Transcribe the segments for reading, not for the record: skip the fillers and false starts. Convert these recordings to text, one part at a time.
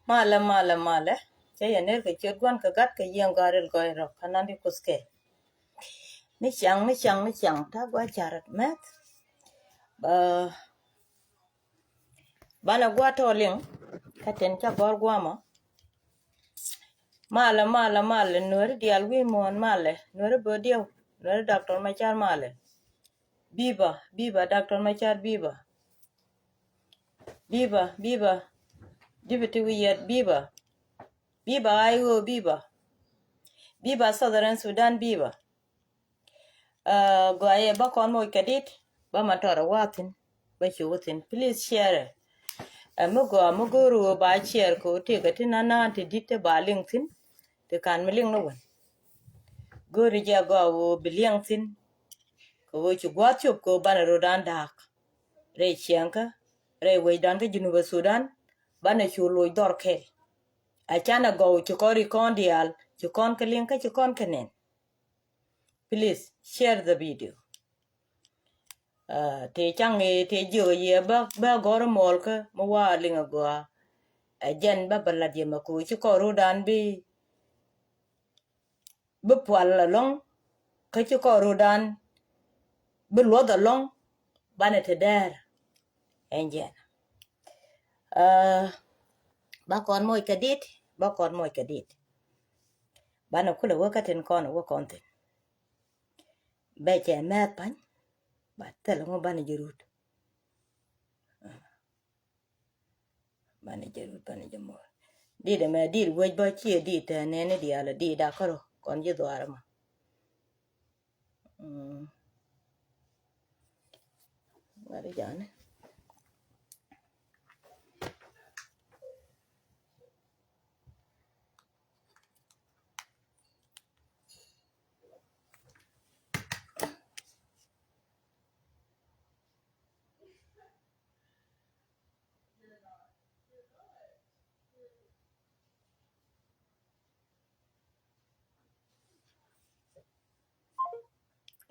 Mala. Che yener ke chotwan ka gat ke yen garel goiro kanandi kuske. Ni chang ta gwa charat met. Ba bana gwa toling katen cha gor gwama. Mala nur dial wi mon male nur bodio nur doctor machar male. Biba doctor machar biba dibiti wi yet biba ayo biba southern Sudan biba go aye ba kon mo kadit ba matora watin ba chutin please share mugo ru ba share ko te gatina na te ditte ba linkin te kan miling no wan go ri ja go wo biliang tin ko wo chu gwa chup ko bana rodan dak re chianka re we dan ke Junuba Sudan bana chu loy dorkel achana go chu kori kondial chu kon ke linka chu kon kenen please share the video te change te jo ye ba gor mol ka mo wa linga go jen ba bala di ma ku chi ko ru dan bi pwal la long ka chi ko ru dan bi lo da long bana te der enjen ba kon moy kadit bana kula wakaten kon wo konten be che met pan ba tel mo bana jirut bana jamo di de me di wej ba chi di te ne ne di ala di da karo kon ji dwar ma wari jane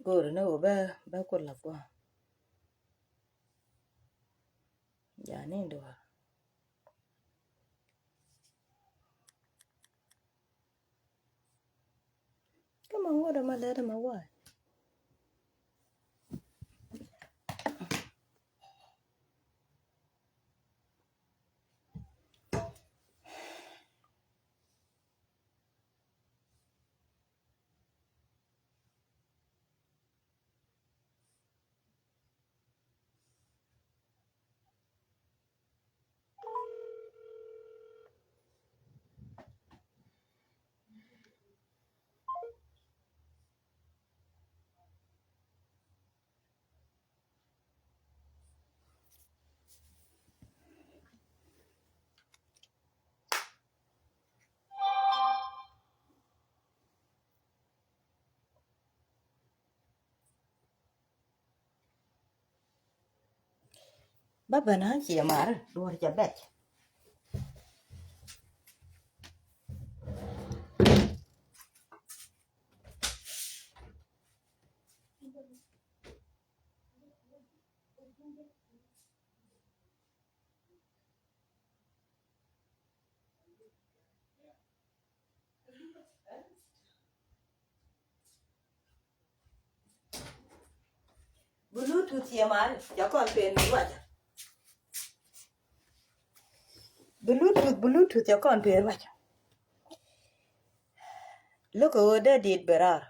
goro ne wo ba ko la ko jane ndo kama ngora ma lere ma wa ba bana chi mar duor ja bet bluetooth ya mar ja kon pen wa bluetooth ya kon pen wa look o de dit berar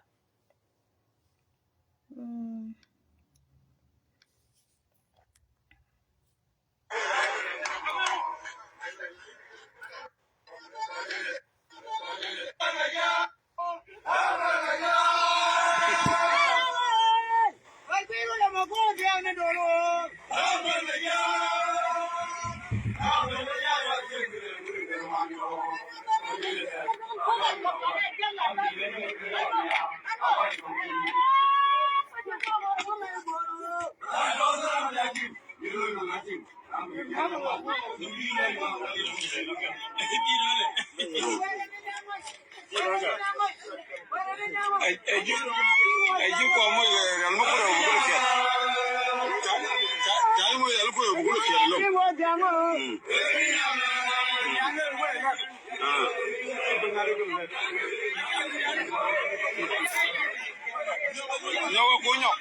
Nyawa kunyo.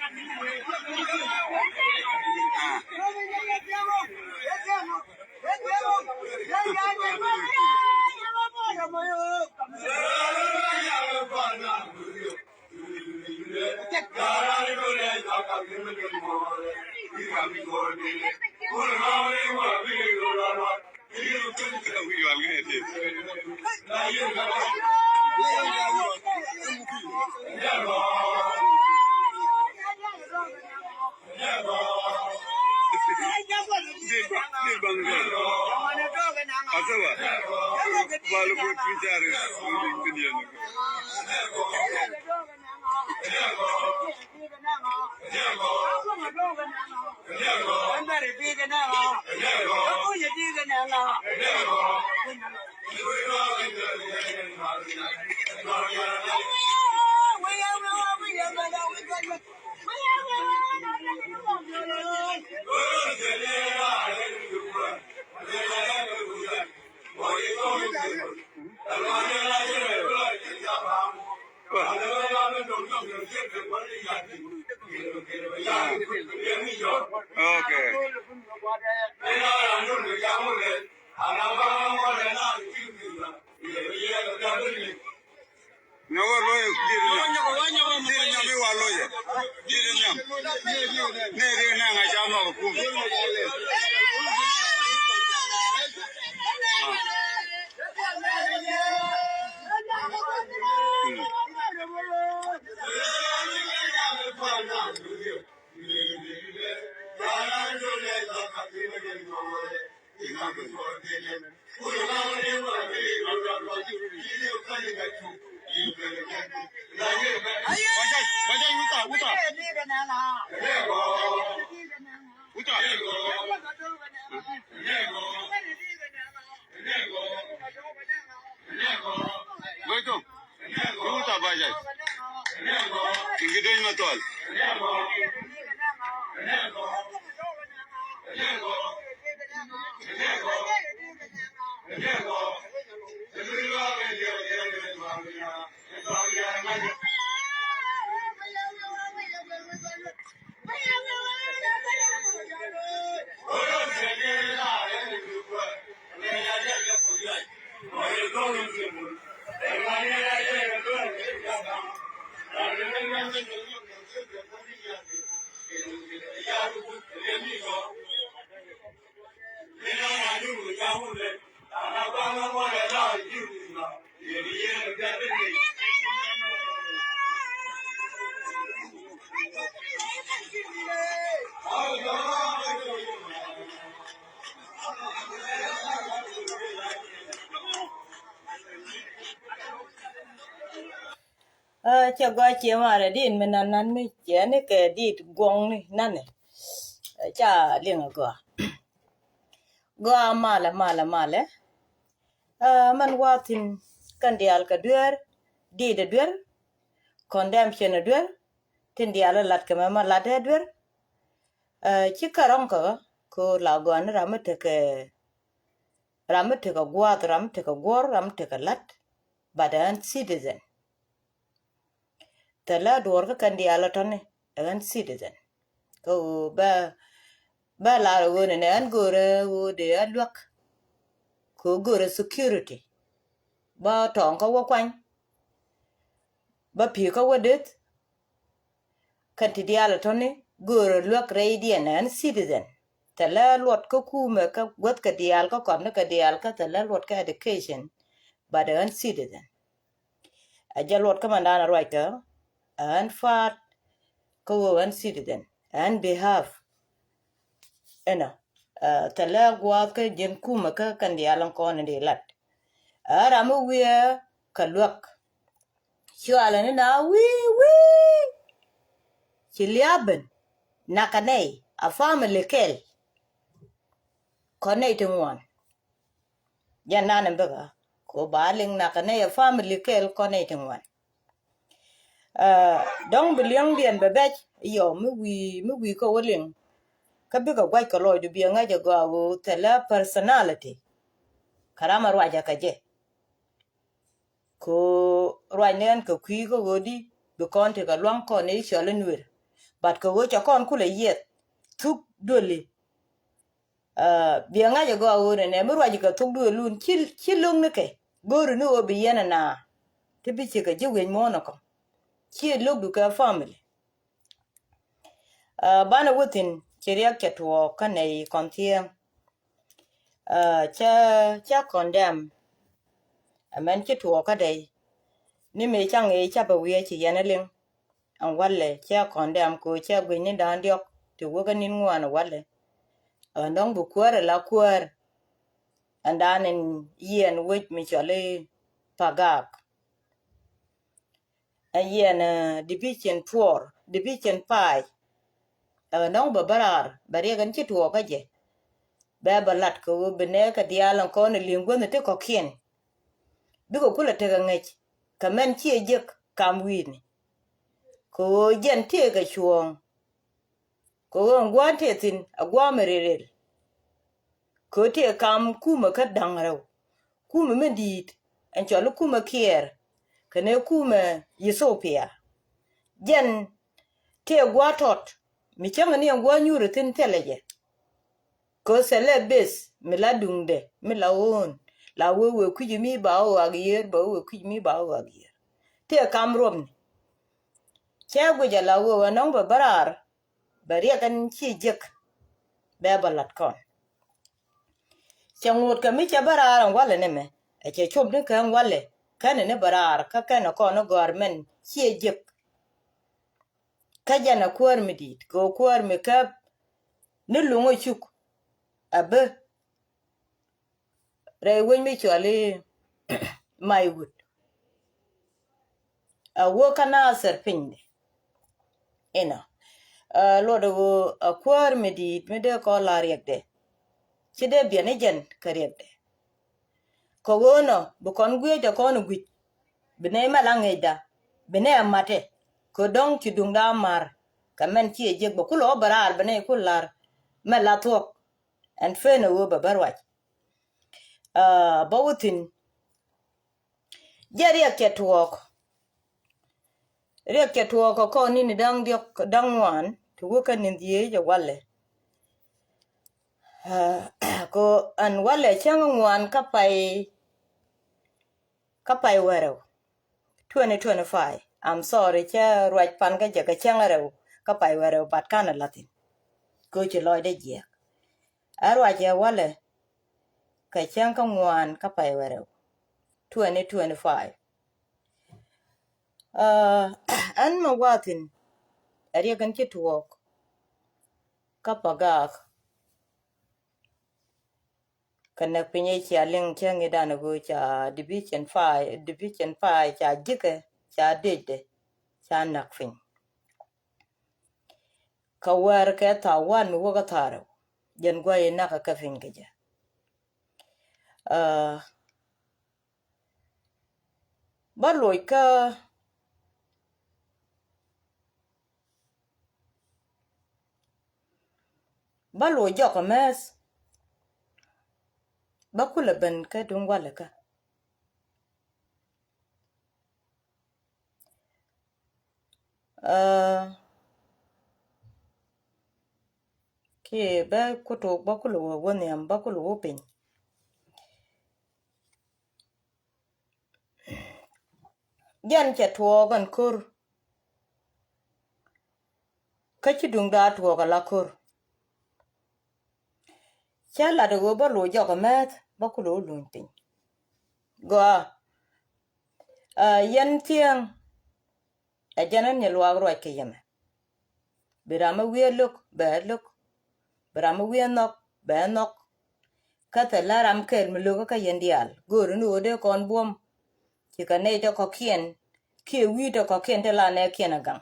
Cha gwa che mara din menan mi che ne ke dit gong ni nane cha linga go mala man watin kan dial ka duer di de duer condemn chen duer tin dial lat ka ma lat de duer chi karong ka ko la go an ramete ka gwat ramete ka gor ramete ka lat badan citizen tala dor ka kan dial tone an citizen ko ba la wo ne an gore wo de alwak ko gore security ba tong ka wo kwany ba pi ka wadet kan ti dial tone gore lwak radian an citizen tala lot ko kuma ka gwat ka dial ka kon ka dial ka tala lot ka education ba da an citizen a jalot ka mandana right an fat ko an citizen an behalf ena tala gwat ka jen kuma ka kan dial kon de lat ara mu wiya ka lwak shwala ni na wi chiliaben nakanei a family kel konei tungwan janana mbega ko baling nakanei a family kel konei tungwan dong biliang bien bebej yo mi wi ko woling ka bi ka gwai ka loy du bi nga go tele personality karama rwaja kaje ko rwanen ko kwi ko godi be kon te ka lwang ko ne chole nwer bat ko go cha kon kule yet tuk dole bi nga je go awore ne mu rwaji ka tuk do lun chilung ne ke goru no obi yana na te bi che ka je wen mo no ko chi log du ka family bana wutin chiriak chatwo kanai kontie cha condemn amen chitwo kadai ni me chang e cha ba wi chi yana ling an walle cha condemn ko cha gwe ni dan diok to wo ga nin ngwan walle ndong bu kwar la kwar andanen yen wit mi chale pagak a yen division 4 division 5 ndong ba barar bare gan chitwo ka je ba balat ko bene ka dialan ko ne lingwo ne te ko kien biko kula te ga ngech kamen chi je kam wini ko jen te ga chuong ko ngwan te tin agwa mererel ko te kam kuma ka dangraw kuma medit en cholo kuma kier kane kuma Ethiopia jen te gwa tot mi changa ni ngwa nyuru tin teleje ko sele bes mi la dungde mi la on la wewe kujimi ba o agier ba wewe kujimi ba o agier te kam rom che gwe la wewe nong ba barar bari kan chi jek ba balat kon changut ka mi cha barar wala ne me e che chom ne kan wale kan ne barar ka kan ko no gormen chi jek ka jana kwar mi dit ko kwar mi ka ne lungo chuk abe re wen mi chale mai wood a wo kana serpinde ina lodo go kwar mi dit mi de ko la riekde chide biene jen kariekde ko wono bu kon gwe de kon gwi bine malangeda bine mate ko dong ti dung da mar kamen ti je go kulo barar bine kular mala tok en fene wo babarwaj bawutin jeri ketwok ko ni dang diok dangwan to wo kan ndie je wale ko an wale changwan kapai wero 2025 I'm sorry cha right pan ga je ka changaro kapai wero bat kana latin ko che loy de je arwa je wale ka chang ngwan kapai wero 2025 an ma watin ari kan ketwok kapagak kana pinye cha ling chang idana go cha division 5 cha jike cha dede cha nakfin ka war ka ta wan mi woga taro jen gwaye naka kafin gaja baloy ka baloy joko mes bakula ben ka dun wala ka ke ba kuto bakula woni am bakula wopin jan che tuogan kur ka ci dung da tuoga la kur chala de go baloy joko mes bakula ulun pin go yen tiang a janan ne luwa ro ke yeme birama wie look ba look birama wie nok ba nok kata laram kel mi logo ka yendial goro no de kon bom ti ka ne to ko kien ki wi to ko kien te la ne kien agam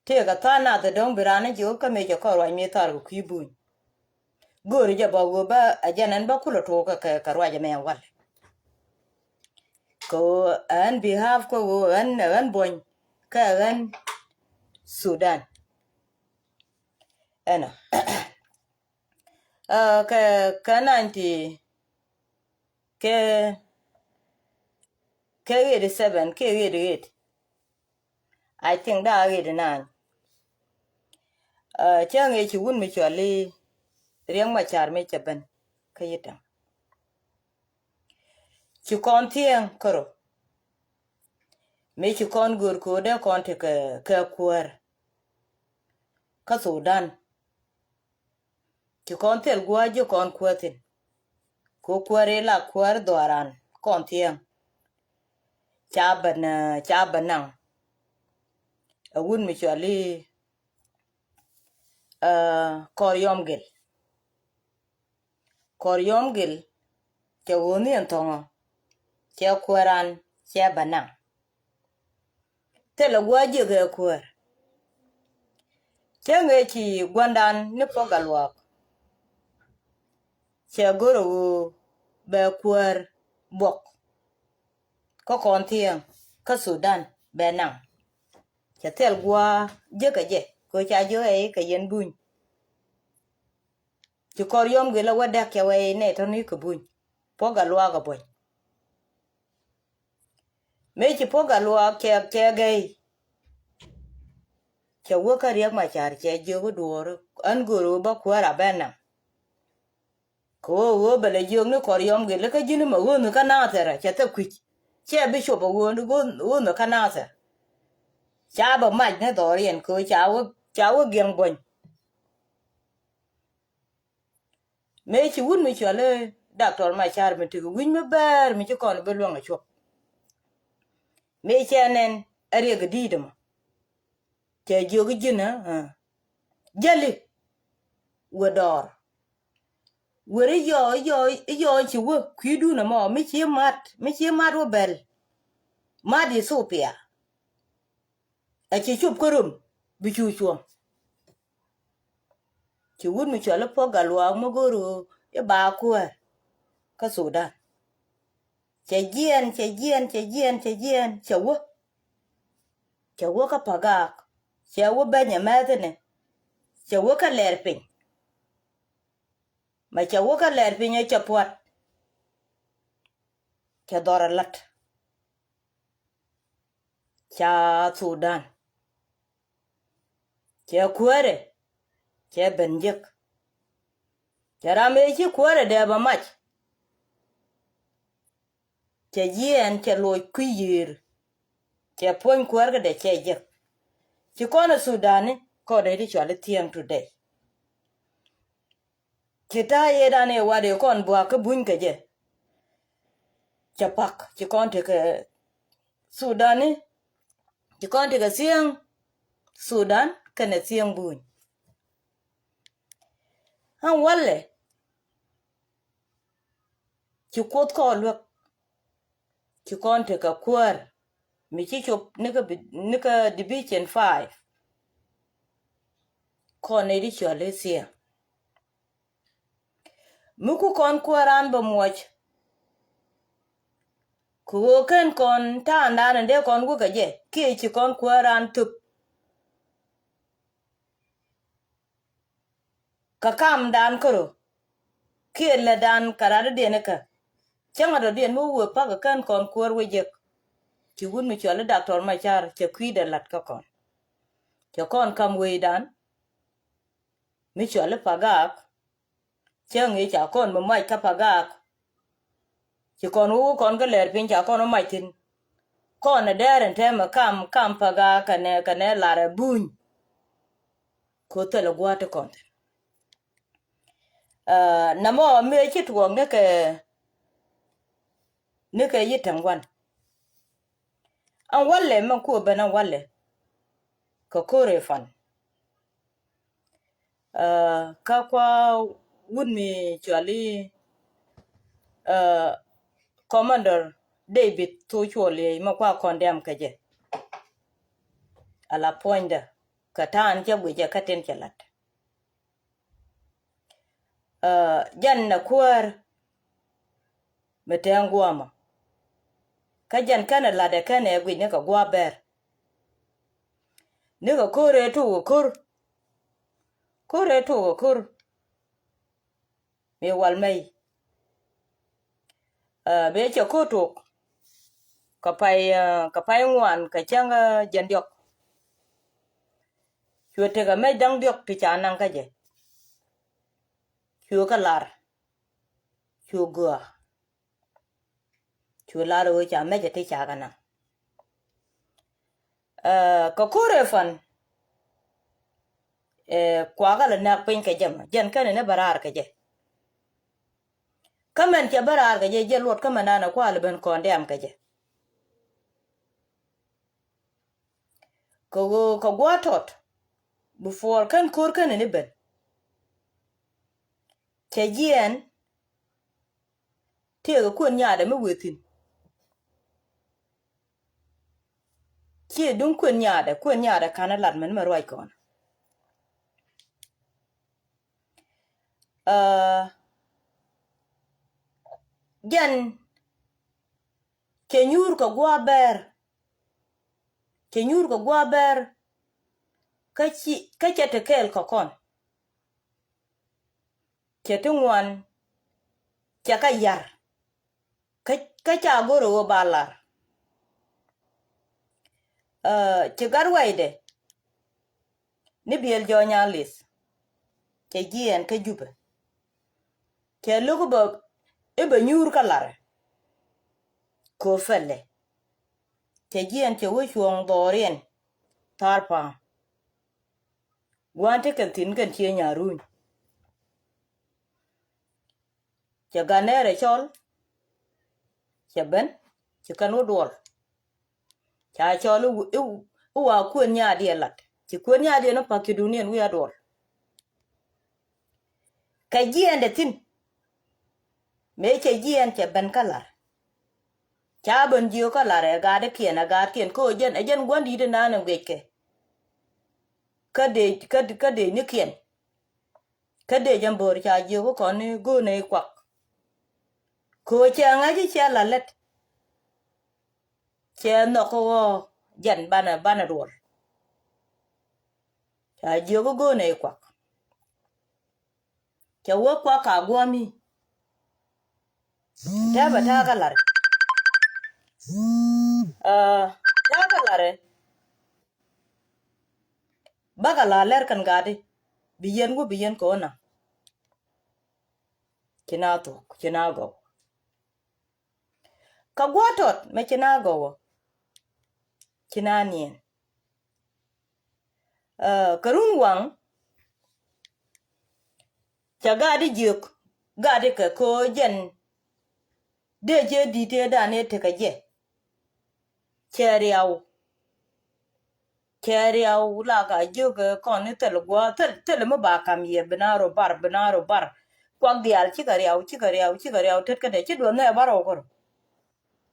te ga ta na de dong birane jo ka me jo ko ro mi tar ku bun goro ja ba go ba ajanan ba kulo to ka ro ja me wal ko an behalf ko an bon ka an Sudan ana ka 90 ke 87 ke 88 I think da 89 chang e chi wun mi chwali riang ma char me chaban ka yita chi kon tien koro me chi kon gur ko de kon te ka kuar ka Sudan chi kon tel gwa jo kon kuatin ko kuare la kuar doran kon tien chaban nang a wun mi chwali kor yom gel cha woni antongo cha kuaran cha banang tela gwa jo ga kuar cha nge chi gwandan ni pogalwak cha goro ba kuar bok ko kontien ka Sudan benang cha tel gwa je ka je ko cha jo e ka yen buñ chi kor yom gel wada ka we ne to ni ko buñ pogalwak ga boy me chi pogalwak cha gai cha wo ka riak ma char cha jo go duoro an goro ba kuara benang ko wo bele jong ni kor yom gel ka jini ma wo no kana tera cha ta kwich che bi sho ba wo no kana tera cha ba maj ne dorien ko cha wo geng bon me chi wun mi chale doctor ma char mi tu win me ber mi chi kon be lo ngacho me chenen ari ga didum che jogi jina jali wodor wore yo chi wo kwidu na mo mi chi mat wo bel madi sopia a chi chup korum bi chu chuom chi wun mi chale po galwa mo goro e ba kwa ka Sudan che jien che wo ka pagak che wo benya medene che wo ka lerpin ma che wo ka lerpin e chapot che doralat cha Sudan che kuere che benjek che rame chi kuere de ba mach che jien che loy kuyir che pon kuere de che je chi kona Sudan ko de ri chale tiang today chi ta ye dane wade kon bua ka buñ ka je chapak chi kon te ke Sudan chi kon te ke siang Sudan kana siang buñ han walle chi kot ko lwak chi kon te ka kuar mi chi chop nika division 5 kon edi chale siang muku kon kuaran ba muoch ku ken kon ta ndane de kon gu ka je ki chi kon kuaran tup ka kam dan koro ki le dan karade de ne ka changa do den mu wo pa ka kan kon kuar we je chi wun mi chale doctor ma char che kwide lat ka kon che kon kam we dan mi chale pagak chang e cha kon ma mai ka pagak chi kon u kon ga ler pin cha kon mai tin kon na deren te ma kam pagak ne la re buñ ko te lo gwa te kon na mo me chi tuong ne ke yitan wan an walle man ko bana walle ko kore fan ka kwa wun mi chali commander David to chole ma kwa condemn ka je ala poinda ka tan je bu je ka ten chalat jan na kuar metengwama ka jan kana lade kana gwi ne ka gwa ber ne ka kore to kur me wal mai be cho ko to ka pai ngwan ka chang jan diok chua te ga me dang diok ti cha nang ka je chua ka lar chua gua chua lar wo cha me je ti cha kana ka kore fan kwa ga la na pin ka jam jan ka ne barar ka je kamen ke barar ka je lot ka manana kwa le ben kon dem ka je ko gwa tot before kan kor kan ne ben ke yen te ga kun nya da mu wetin ke dun kun nya da kana lat men ma roi kon jan ke nyur ko gwa ber ka che te kel ko kon ke te ngwan ke ka yar ka cha goro wo balar ke garwaide ni biel jo nyalis ke gien ka jube ke lugo ba e ba nyur ka lar ko felle ke gien ke wo chuong dorien tarpa gwante kan tin kan che nyarun ke ganere chol ke ben ke kanu dol cha chol u wa kun nya de lat ke kun nya de no pa ke dunien wi adol ka gien de tin me ke gien ke ben kalar cha ben jio kalar ga de kien ko jen gwandi de nanen weke kade ni kien kade jambor cha jio ko ni go ne kwak ko cha ngaji cha lalet cha no ko jan bana rol cha jio go ne kwak cha wo kwa ka gwami ta ba ta kalar ta kalar baga la ler kan gadi biyen ko na kina go ka gwatot me kina go kina nien karun wang cha gadi juk gadi ka ko jen de je di te da ne te ka je cheriaw la ga juk kon ne tel gwa tel mo ba kam ye binaro bar kwak dial ci ka riyaw tet ka de ci do ne baro ko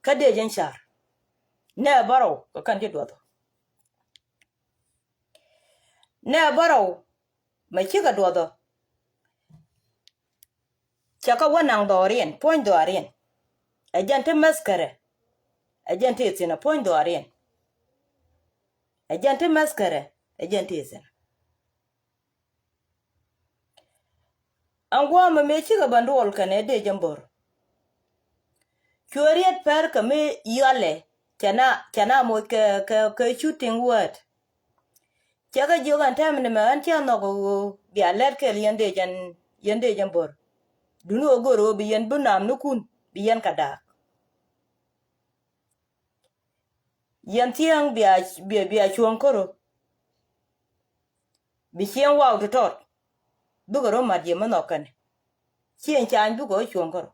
ka de jen shar ne baro ko kan ci do to ne baro ma ci ka do do chaka wanang dorien point dorien agente maskare agente itina point dorien agente maskare agente itina angwa ma me ci ka bandol kane de jambor choriet per ka me yale chana mo ke shooting word chaka jogan tamne ma an cha no go bia let ke yende jambor dunu ogoro bi yen bunam nukun bi yen kada yen tiang bia chuon koro bi chien wow to tot bugoro madye manokan chien chan bugo chuon koro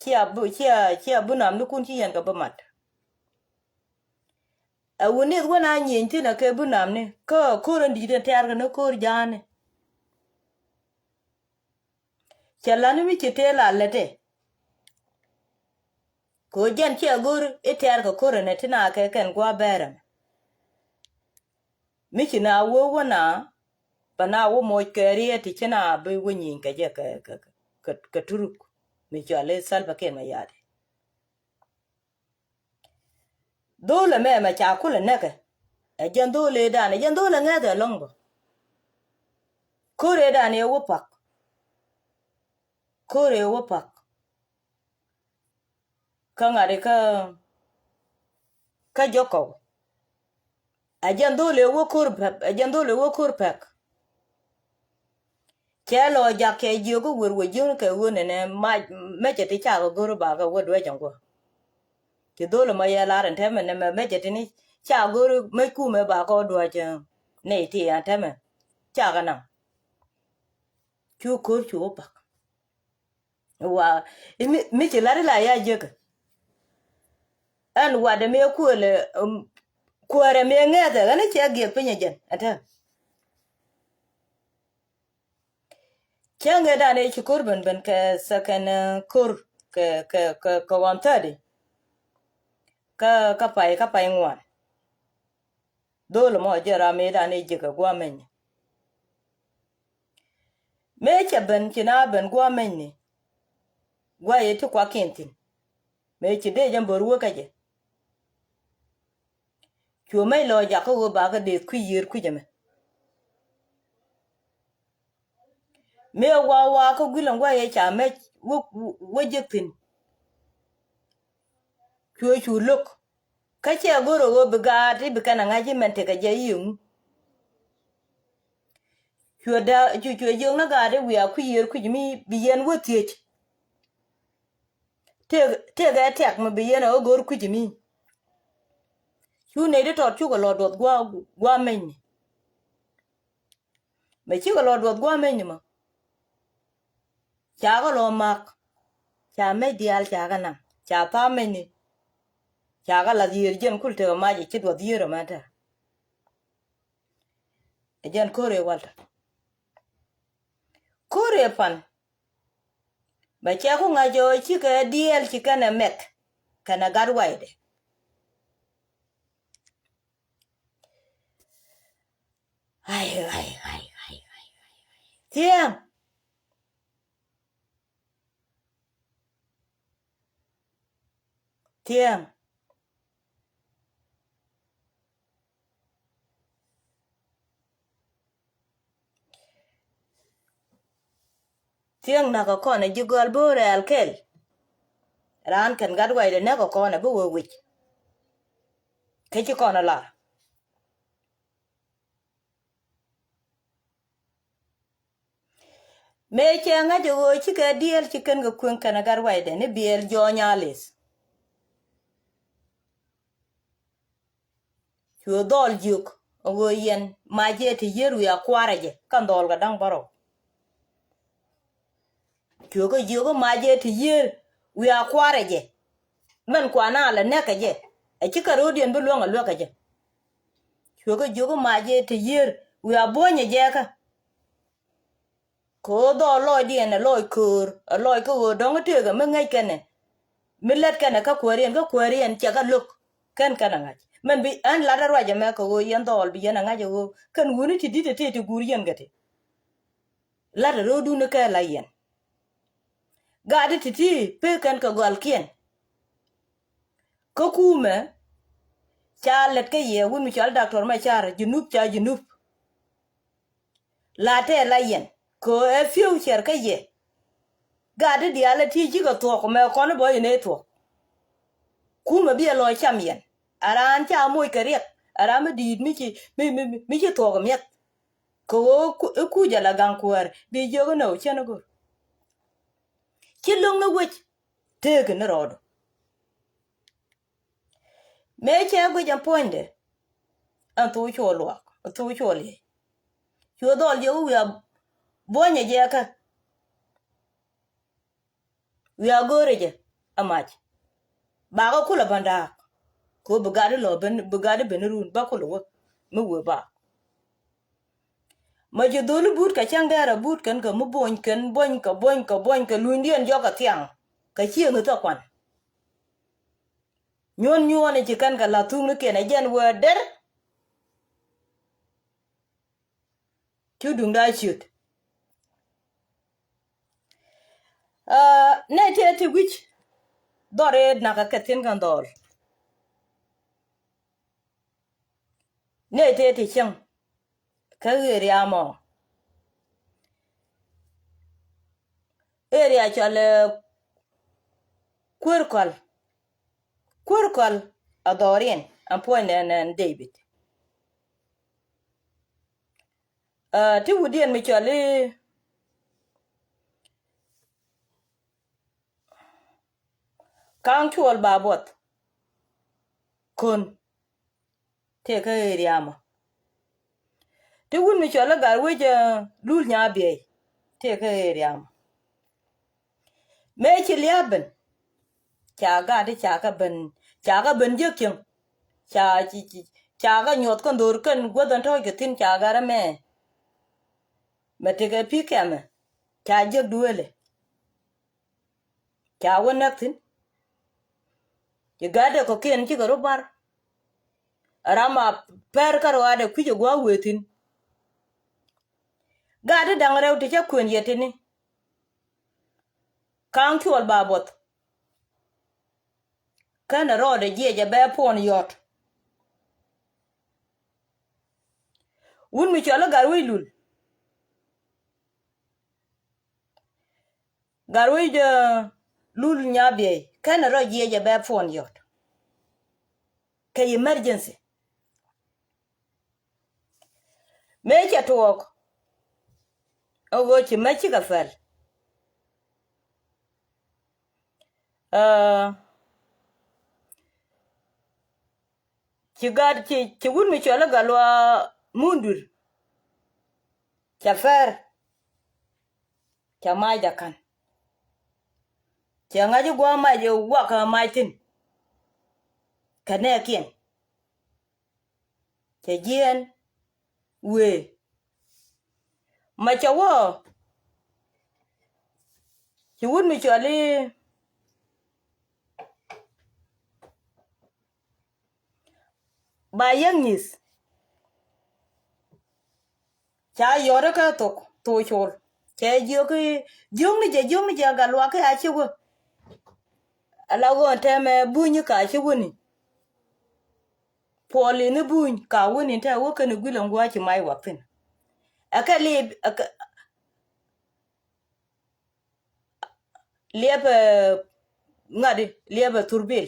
chia bunam nukun chi yen ka bamat awune wona nyin tina ke bunam ne ko ndi de ter no kor jane chalani mi chitela lete ko jen chia gur iter ko kor ne tina ke ken gwa beram mi china wo wona bana wo mo keriye ti china be wonyin ka je ka turuk mi chale salva ken ma yade dole me ma cha kula neke jen dole dane jen dole ngade longbo kore dane wo pak kore wo pak ka ngare ka joko ajandole wo kur pak chelo jakke jogo werwe jon ka wone ne ma meje ti cha go goro ba ga wodwe jango ti dole ma ya laran teme ne meje ti ni cha goro me ku me ba ko do jan ne ti ya teme cha ga na chu kur chu pak wa mi ti lari la ya je ka an wa de me ku le kuore me ngete ga ne che ge pinye jen ata chenge da ne chukur ben ke sakan kur ke wantadi ka pai ngwan dole mo jera me da ne jiga gwamen me che ben kina ben gwamen ni gwa ye to kwa kentin me che de jam boru ka je chu me lo ja ko ba ga de ku yir ku jame me wa ko gulan gwa ye cha me wo jepin chu luk ka che goro go biga ti bikana ngaji mente ka je yung chu jong na ga de wi a ku yir ku jimi biyen wo tiech te ga tek mo biyen o gor ku jimi chu ne de tot chu ko lo dot gwa men me chi ko lo dot gwa men ma cha ko lo mak cha me dial cha ga na cha ta men ni cha ga la yir jen kul te ma ji chi do yir ma ta e jen kore walta kore pan ba cha ko nga jo chi ka diel chi kana met kana gar waide ai tiang tiang tiang na ko kone jugol bore alkel ran kan gar waide na ko kone bu wo wich ke chi kone la me chenga jo chi ka diel chi kan go kwen kana gar waide ne biel jo nyales chu dol juk ogo yen maje ti yeru ya kwaraje kan dol ga dang baro chu go juk maje ti yer wi ya kwaraje men kwana la ne ka je e chi ka rodien bu longa lo ka je chu go juk maje ti yer wi ya bonye je ka ko do lo dien lo kur lo ko dong te ga me ngai kene millet kene ka kwarien che ga luk kan kana ngach men bi an la darwa je me ko yen dol bi yen ngach go kan woni ti dite te gurien gate la ro du ne ka la yen gadi titi pe kan ka gol kien ko kume chalet ke ye won mi chal doctor ma char junub la te la yen ko e future ke ye gadi diala ti ji ga to ko me kono boy ne to kuma bi lo cham yen aran cha moy ke riek ara me di mi chi to ko met ko ku jala gan kuar bi jogo no cheno go kilong no wech te ke ne rodo me che go jam poinde an tu cho lo tu cho le cho dol yo ya bonye je ka ya gore je amach ba ko kula banda ko bugade lo bugade benurun ba ko lo mu we ba ma je dolu but ka changara but kan ka mu bon ka lundien jo ka tiang ka chieng to kwan nyon je kan ka la tung ke na jen we der tu dung da chut ne te wich dore na ka katin kan dor ne te chang ka ri amo area chale Kurkal Adorian appoint and David ti wudien mi chale Council babot kun te ka area ma ti wun mi chale gar weje lul nya be te ka area ma me chi liaben cha ga de cha ka ben je kyang cha ga nyot kan dur kan godan to ke tin cha ga me te ka pi kame cha je duele cha wona tin ye gade ko ken chi garo bar rama per karo ade kuje gwa wetin gade dangrew te cha kwen yetini kan chol babot kana rode je be pon yot wun mi chola garwi de lul nyabe kana ro je be pon yot ke emergency me cha tok ogo chi me chi ka fel chi wun mi chola galwa mundur cha fer cha mai da kan cha ngaji gwa ma je wa ka mai tin kane kien cha jien we ma cha wo chi wun mi choli ba yangis cha yore ka to chol che jung ni je galwa ka chi wo ala go te me bunyi ka chi wuni poli ni buny ka wuni ta wo kan gwilan gwa chi mai wa fin aka lebe ngadi lebe turbil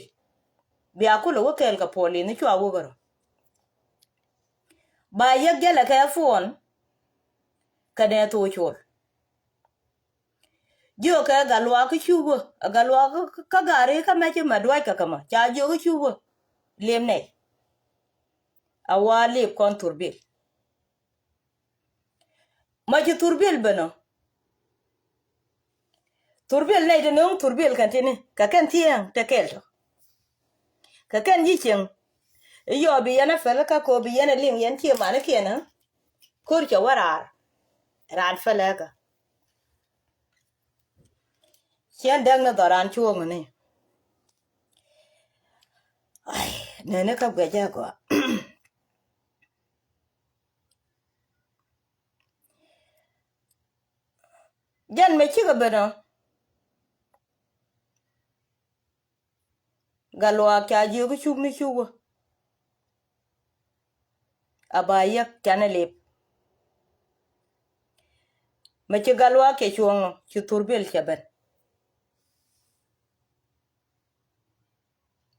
bi akulo wo kel ka poli ni chwa wo garo ba yegela ka fon ka de to chol jo ka galwa ka chugo galwa ka gare ka me chi madwa ka kama cha jo ka chugo lemne awali kon turbil ma chi turbil bano turbil ne de nong turbil kan tini ka kan tiang te kelto ka kan yichen yo bi yana fela ka ko bi yana ling yan tie mane kena kur cha warar ran fela ka chen dang na doran chuong ne ai ne ka gweja ko jan me chi ga bano galwa ka ji ku chuk ni chugo abaya kana lep me chi galwa ke chuong chi turbil chaban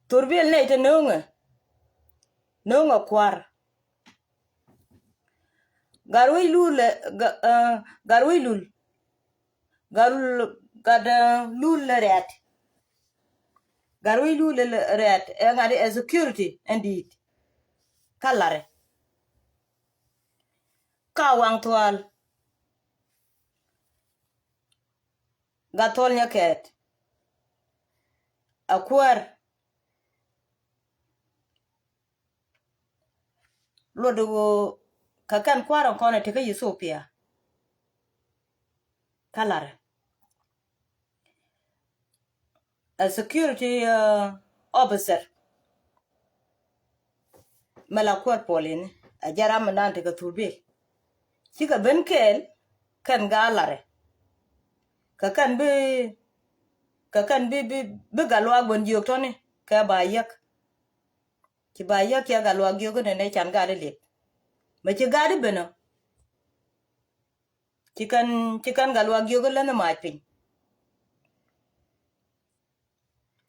turbil ne te nonga kwar garwi lul garwi lul garul gada lul ret garwi lul ret ngadi security indeed kalare ka wang twal gatol nyaket akwar lodo kakan kwaron kone te ka Ethiopia kalare a security officer mala kwar polin a jaram nan te ka turbil sika benkel kan galare kakan bi galwa gon jok toni ka bayak ki bayak ya galwa gyogo ne chan gade lep ma ci gade beno cikan galwa gyogo lana ma pin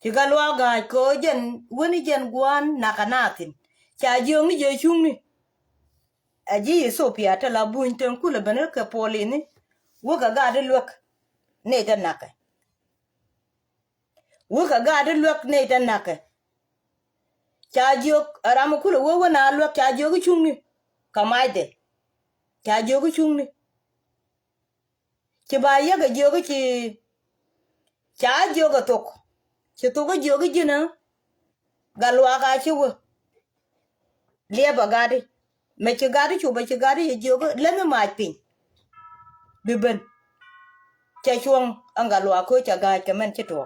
ci ga lwa ga ko jen woni jen gwan nakanatin cha jong ni je chung ni aji Ethiopia ta la buin ten kula banel ka polini wo ga de lwak ne ta naka wo ga de lwak ne ta naka cha jog aram kula wo na lwak cha jog chung ni kamaide cha jog chung ni ci ba ya ga jog ci cha jog tok ci to ga jog jina galwa ga ci wo leba gadi me ci gadi chu ba ci gadi ye jog le me ma pin biben cha chuông angalwa ko cha ga ke men ci to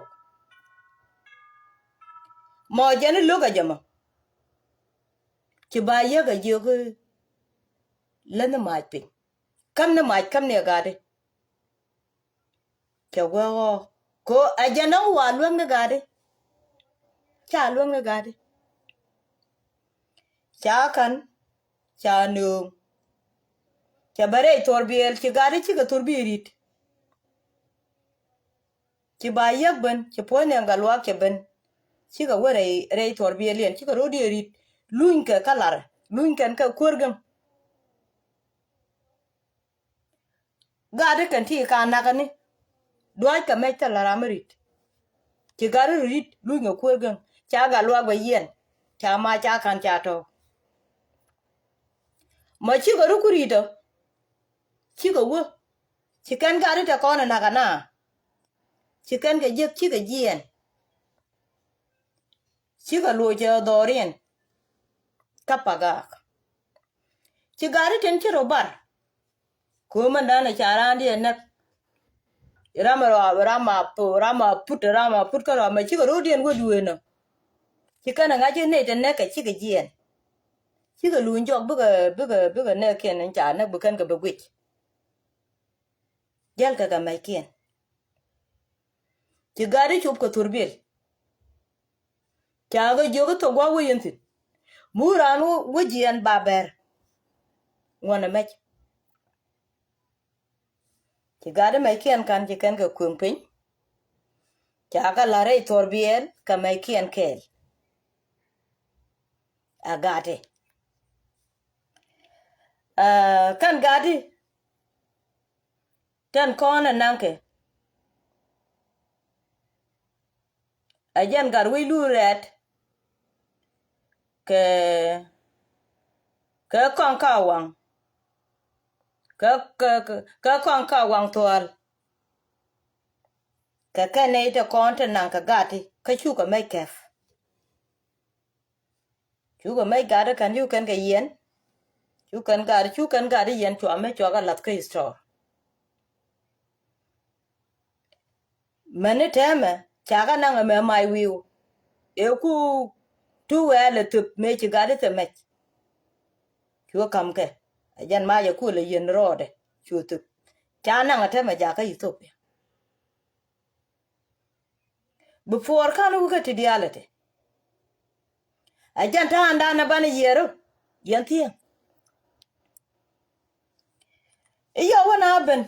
mo jani lo ga jama ci ba ya ga jog le me ma pin kam ne ma kam ne gadi cha go ko ajana wa luang ne gadi cha luang ne gadi cha kan cha nu cha bare torbiel ci gadi ci ga torbirit ci ba yak ben ci pone ngalwa ke ben ci ga wore re torbiel yen ci ga rodi rit luñ ka kalar luñ kan ka kurgam gadi kan ti ka nakani doy ka meta la ramrit ci gadi rit luñ ga kurgam cha ga lwa ba yen cha ma cha kan cha to ma ci ga rukurito ci ga wo ci kan gadi ta kona nakana ci kan ga jek ci ga jien ci ga lo ja dorien kapagak ci gadi ten ci robar ko man dana charandi na rama put ka rama ci ga rodien go dueno ci kan nga ci ne ten ne ka ci ga jien ci ga lu njok buga ne ken cha na bukan ga bugwit jel ka ga mai ken ci gadi chup ko turbil cha ga jogo to gwa wo yentin muranu wujien baber wona mech ci gadi mai ken kan ci kan ga kumpin cha ga lare torbiel ka mai ken kel agate kan gadi tan kona nanke ajan gar wi luret ke kon kawang ke kon kawang tol ka kane ita konta nan ka gati ka chuka mai kef chuka mai gada kan yu kan ga yen chukan gada yen chwa mai chwa ga lat ka store mane teme chaga nan me mai wiu e ku tu wele tup me chi gada te me chwa kam ke ajan ma ya ku le yen rode chu tup cha nan ate me ja ka Ethiopia before kan u ka tidialete ajan ta anda na bana yero yantia iya wana ben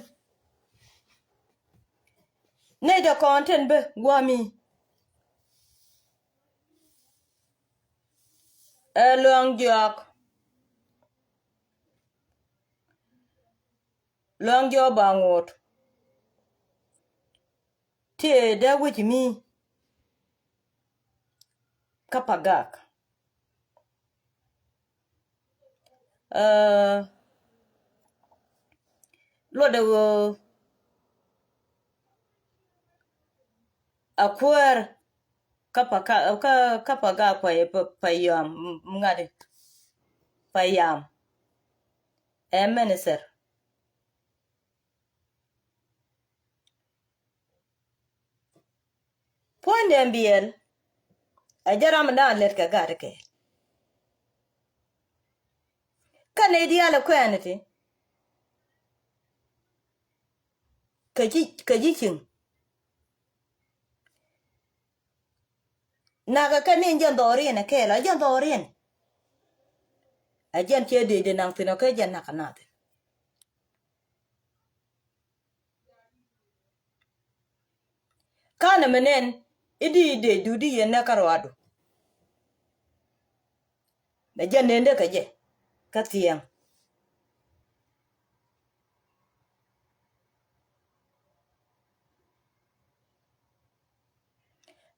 ne da content be gwami long jo bangot te da with me kapagak lo de akwer kapagak payam ngade payam emeneser point MBL ajaram na let ka gade ke kane diala kwenete kaji chin naga kane jan dorien ke la jan dorien ajan che de nang tino ke jan nakanate kana menen idi de dudi yenne karwado na janende kaje katiyang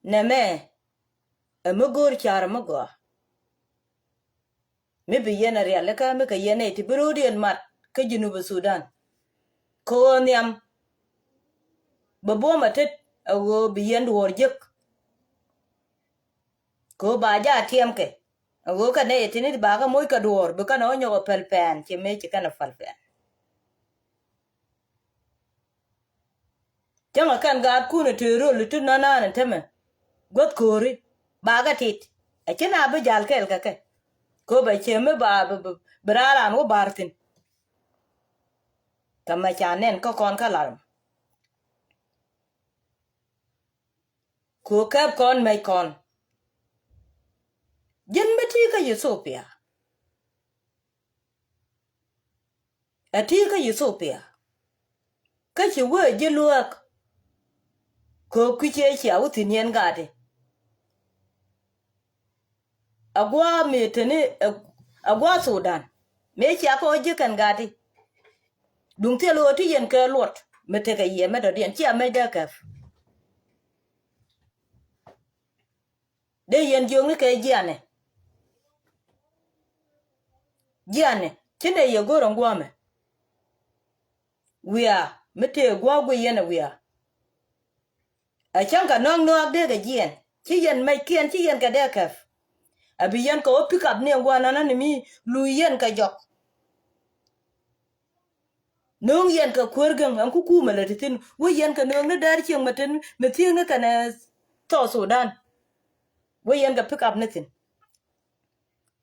neme amugor char mugo mi bi yena riale ka mi ka yene ti burudien mat ka Junuba Sudan ko niam babo matet ago bi yen wor jek ko ba ja tiem ke ago ka ne tini ba ga moy ka dor be kana onyo pel pen che me che kana fal pen janga kan ga ku ne te ro lu tu na na ne teme got kori ba ga tit a kina bu jal kel ka ke ko ba che me ba brara no bartin kama chanen ko kon ka larm ko kap kon mai kon jen beti ka Ethiopia ati ka Ethiopia ka chi we je luak ko ku che cha utin yen gade agwa me tene agwa Sudan me cha ko je kan gade dung te lo ti yen ka lot me te ka ye me do yen cha me da ka de yen jong ni ke jiane tinde ye goro ngwame wia mete gwa gwe yen wia a changa nong no de ga jien ti yen mai kien ti yen ka da ka abi yen ko pick up ne ngwana na ni mi lu yen ka jok nong yen ka kwergen an ku kuma la tin wo yen ka nong na dar chieng maten metinga kana to Sudan wo yen ka pick up nothing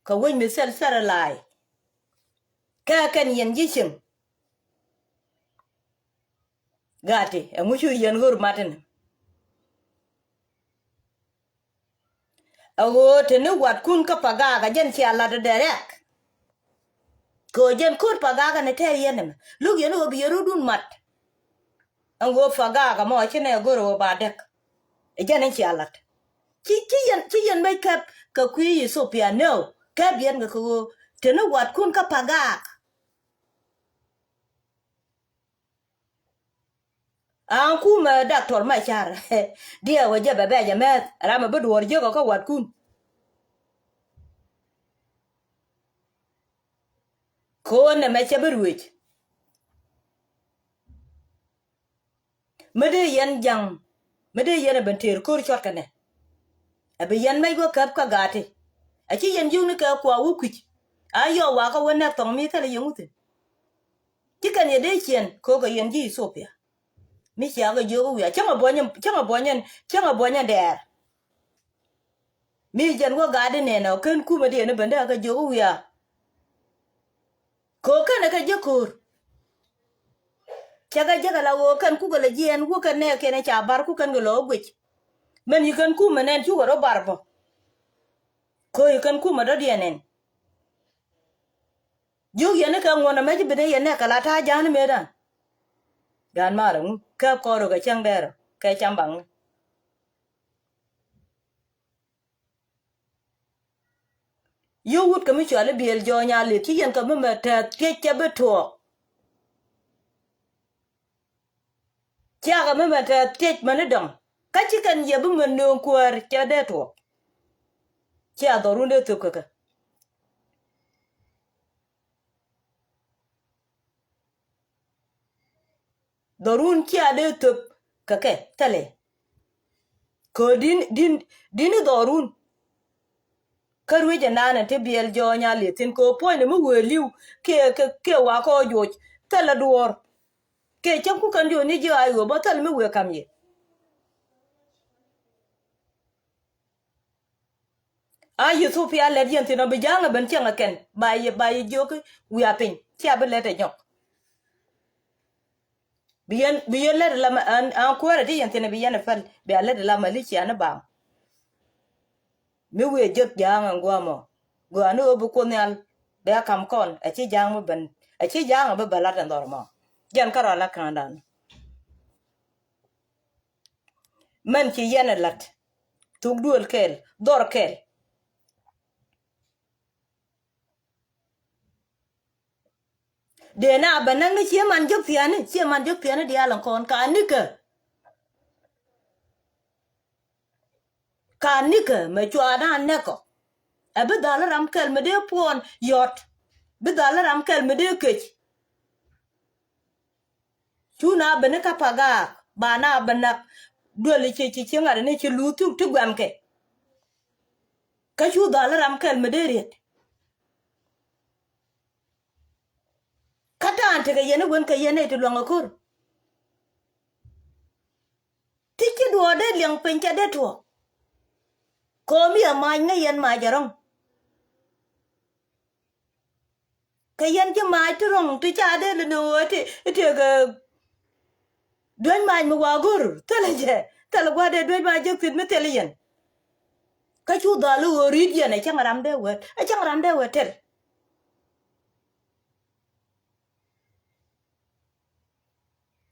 ka wo mi sel sara lai ka kan yen jishin gati a mushu yen gor maten ago tene wat kun ka paga ga jen chi ala de derek ko jen kur paga ga ne ter yen lu yen wo bi rudun mat ango faga ga mo chene goro ba dek e jen chi ala chi yen mai kap ka kwi Ethiopia no ka bien ga ko tene wat kun ka paga an kuma doctor ma char dia waje baba ya met rama budwar je ko wat kun ko ne me che berwich mede yen jang mede yen benter ko chot kane abi yen mai go kap ka gati a chi yen jung ne ka kwa wukuch ayo wa ka wona tong mi tale yumutin tikan ye de chen ko ga yen ji Ethiopia mi sia ga jogo wi changa bonyen der mi jen go gadi ne no ken kuma de ne benda ga jogo wi ko kana ka jekor jaga la wo kan ku ga la jen wo kan ne ke ne cha bar ku kan ga lo gwich men yi kan ku menen chu ro barbo ko yi kan ku ma do dienen yu ye ne ka ngona me bide ye ne kala ta jan me dan gan maru ka ko ro ga chang der ka cham bang yu wut ka mi chale biel jo nya le ti yen ka me ta ke che beto cha ga me ta te man dong ka chi kan ye bu men no kwar cha de to cha do runde to ka dorun cha de to ka ke tale ko din dorun karwe janana te biel jo nya le tin ko po ne mu weliu ke wa ko jo tala duor ke chan ku kan jo ni jo ayo ba tal mu we kam ye ayo so pia le yen tin no bijanga ben chen ken ba ye jo ke wi apin cha be le te nyok bien le la an ko re yen tin bien fal be le la mali chi an ba mi we jot janga ngwamo go anu bu ko nyal be kam kon a chi jang mo ben a chi jang be bala tan dormo jan karo la kandan man chi yen lat tuk duel kel dor kel de na banang ni man jok tiane dia lan kon ka nika me chwa na neko abe dala ram kel me de pon yot be dala ram kel me de kech chuna bene ka paga bana banak dole che ngare ne che lutu tu gwam ke ka chu dala ram kel me de ret kata ante ka yene wen ka yene to longa kur tiki do de liang pencha de to ko mi ma ne yen ma jarong ka yen che ma to rong tu cha de le no te ga doin ma mu wa gur tele je tele gwa de doin ma je fit me tele yen ka chu dalu ori je ne chang ram de wet a chang ram de wet tel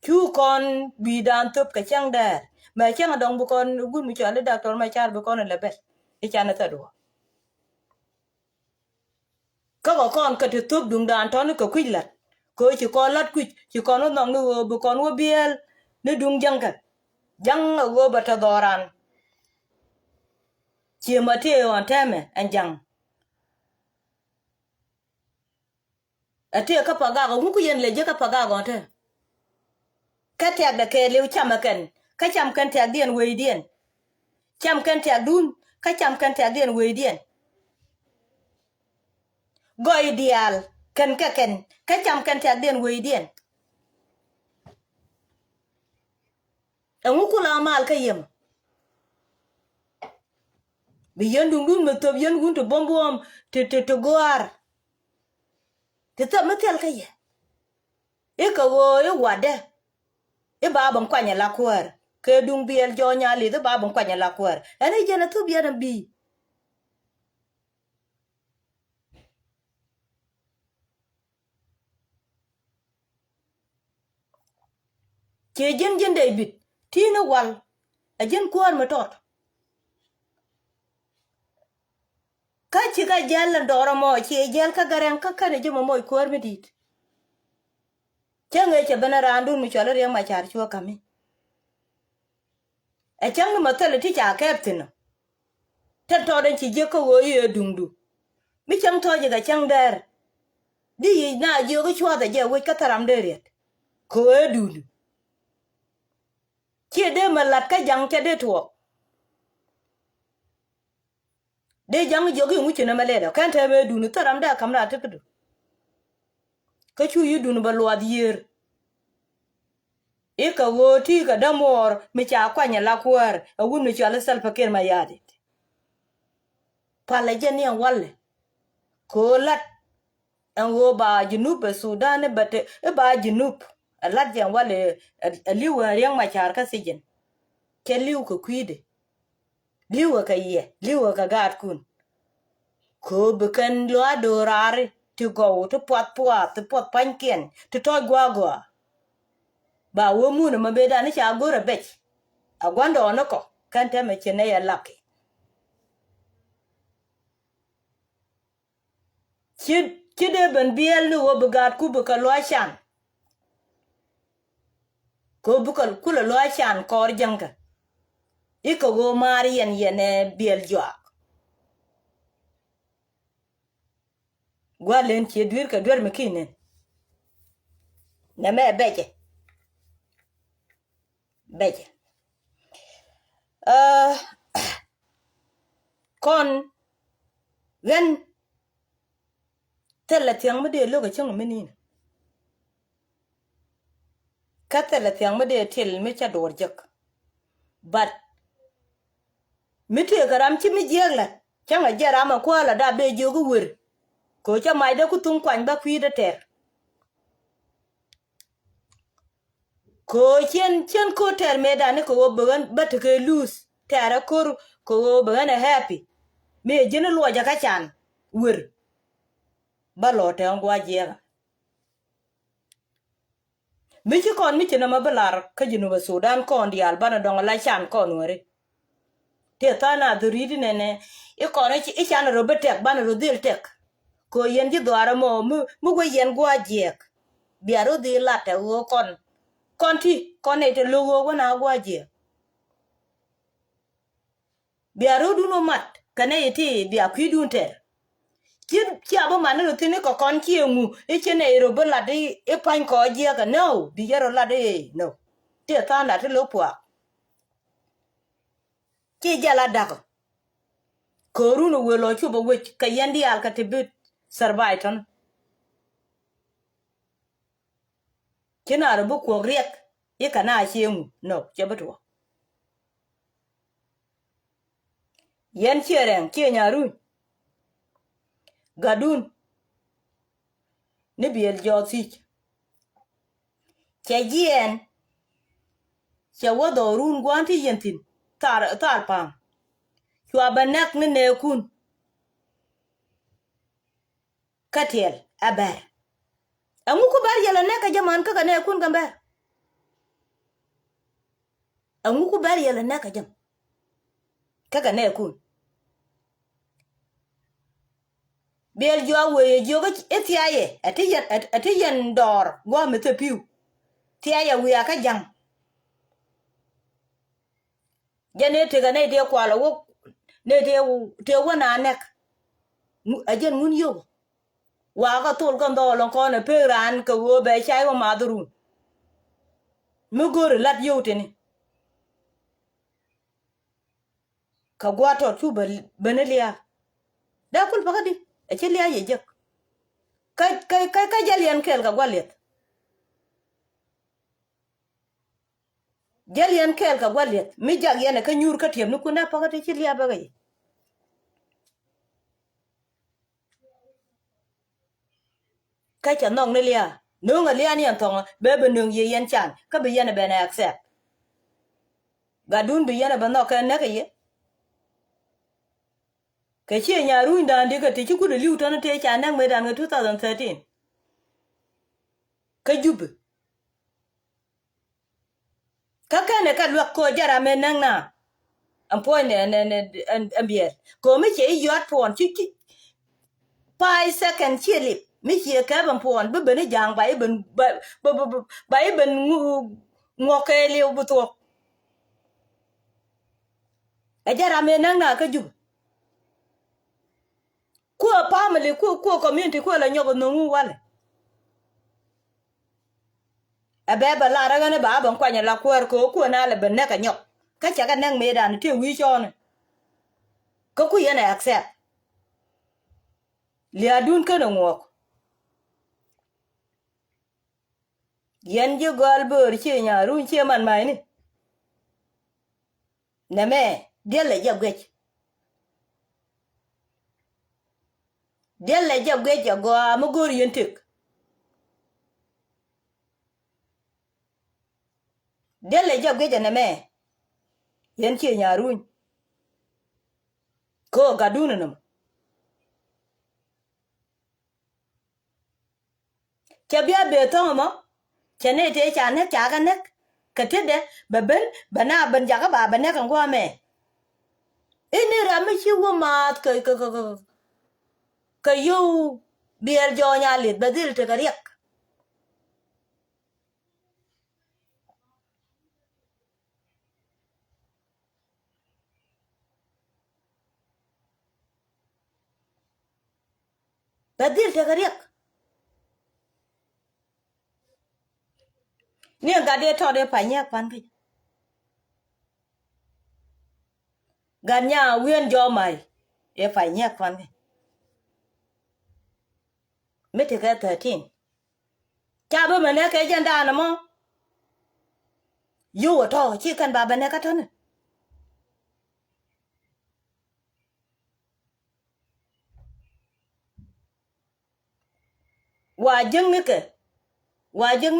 chu con bi dan top ka chang der ma chang dong bu con gun mi cha le doctor ma char bu con le bet e cha na ta do ka ko con ka tu top dung dan ton ko kwilat ko chi ko lat kwich chi con no no bu con wo biel ne dung jang ka jang go bata doran chi ma te on teme an jang ate ka paga ko ku yen le je ka paga go te ka tek da ke lew chamaken ka cham kan tek dien we dien cham kan tek dun ka cham kan tek dien we dien goy dial kan ka ken ka cham kan tek dien we dien ku la mal ka yem bi yen dun dun me to yen gun to bombom te goar te to metel ka ye e ka wo e wade e ba ban kwanya la kwar ke dung biel jo nya li de ba ban kwanya la kwar ene jena tu bi na bi ke jen de bit tina wal a jen kwar me tot ka ci ka jel ndoro mo ci jel ka garen ka kane juma mo kwar me dit chenge che bana randu mi cholo re ma char chua kami a chang ma tele ti cha captain tan to den ci je ko wo ye dungdu mi chang to je ga chang der di na je go chwa da je wo ka taram der yet ko e dunu ci de ma lat ka jang che de to de jang je go mu ci na ma le da kan ta be dunu taram da kam ra ta kudu ka chu yi dunu ba lo yer e ka wo ti ka damor mi cha kwanya la kwar a wun mi cha la sal fakir ma yadi pala je ni walle ko lat an wo ba junub Sudan bate e ba junub lat jan wale liwa yang ma char ka sijen ke liw ko kwide liwa ka ye liwa ka gat kun ko bekan lo adorare to go to pot panken to gwa ba wo mu na mabeda ni cha gora bech agwanda onoko kan ta me chene ya laki chide ben biel ni wo bugat ku bu ka lo shan ko bu ka kula lo shan kor janga iko go mari yen biel jwa gwalen che dwir ka dwer mekinen na me beje kon wen tella tiang me de lo ga chang menina ka tella tiang me de tel me cha dor jak but mite garam chi mi jegla changa jarama ko la da be jogu wer ko cha mai da ku tung kwan ba kwi da ter ko chen ko ter me da ne ko bogan bat ke lose tera kor ko bogan happy me jene lo ja ka chan wer ba lo te ngwa jega mi chi kon mi chena mabalar ka jinu ba Sudan kon di albana dong la chan kon wore te tana do ridi nene e kono i chan robetek ban rodil tek ko yen ji dwara mo mu go yen gwa jek biaro di late wo konti kone te logo wona gwa jek biaro du no mat kane iti bia kwidun ter ki abo manelo tini ko kon ki ngu e chene robe lade e pan ko jek no bi yero lade no te tana te lopwa ki jala dako koruno welo chubo wech ka yendi al ka tibit sarbaiton kina rubu ko riek ye kana shemu no chebatwa yen cheren ke nyaru gadun ni biel josi che gien che wodo run gwanti yentin tar pam chwa banak ne kun katel aber amu ko bar yala ne ka jaman ka ne kun gamber amu ko bar yala ne ka jam ka ne kun biel jo we jo ga etiaye atiyan dor go mete piu tiaye we aka jam jane te ga ne de kwalo wo ne de te wona nek ajen mun yo wa ka tul kan do lon ko ne peran ka wo be chai wa madurun mu gor lat yo te ni ka gwato tu benelia da kul pakadi e chelia ye jek ka jalian kel ka gwalet jalian kel ka gwalet mi jag yene ka nyur ka tiem nu kuna pakadi chelia bagay ka cha nong ne lia nunga lia ni antong bebe nung ye yen chan ka be yene bene accept gadun be yene ba no ka ne ka ye ka che nya ru ndan de ka ti ku de liu tan te cha nang me dan 2013 ka jub ka kane ka lwak ko jara me nang na ampoine en bier ko mi che yot pon chi 5 second chilip mi che ka ban pon be bene jang ba ben ba ben ngoke liu bu to e jara me nang na ka jub ko family ko community ko la nyogo no wale abeba la raga ne ba ban kwanya la kwar ko na le ben ne ka nyok ka cha ka nang me dan te wi chon ko ku yana accept li adun ka no ngok yen je gol bor che nya run che man mai ni na me de le jabge go am gor yen tik de le jabge na me yen che nya run ko ga dun no che bia be to mo che ne te cha ne cha ga ne ka te de babel bana ban ja ga ba ban ne kan go me ini ra mi chi wo ma ka yo biel jo nya lit badil te ka riek badil te ka riek ni ga de to de pa nya pan ki ganya wien jo mai e pa nya pan ki me te ka 13 cha ba me ne ka janda na mo yo to chi kan ba ne ka ton wa jeng ni ke wa jeng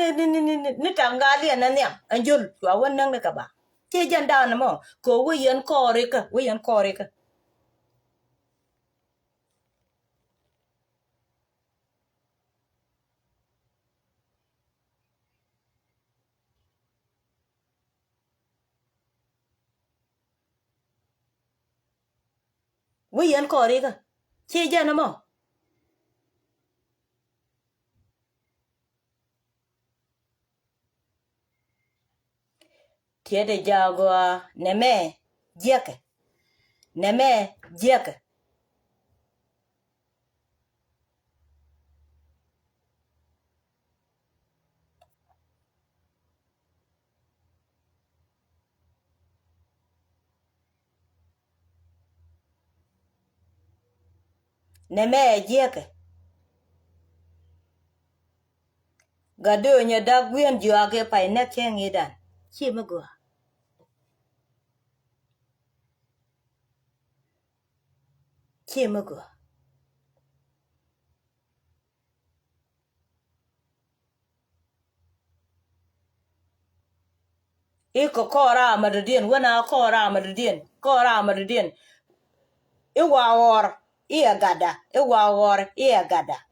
ni tangali na nya anjul wa won nang ne ka ba chi janda na mo ko wi yen ko re ka wi yan ko ri ka chi jana mo tiede jago neme jeke neme jeke neme jeke gado nya dagwen juage pa ne kengidan chi mago chi mago iko kora madudien wana kora madudien iwawor iya gada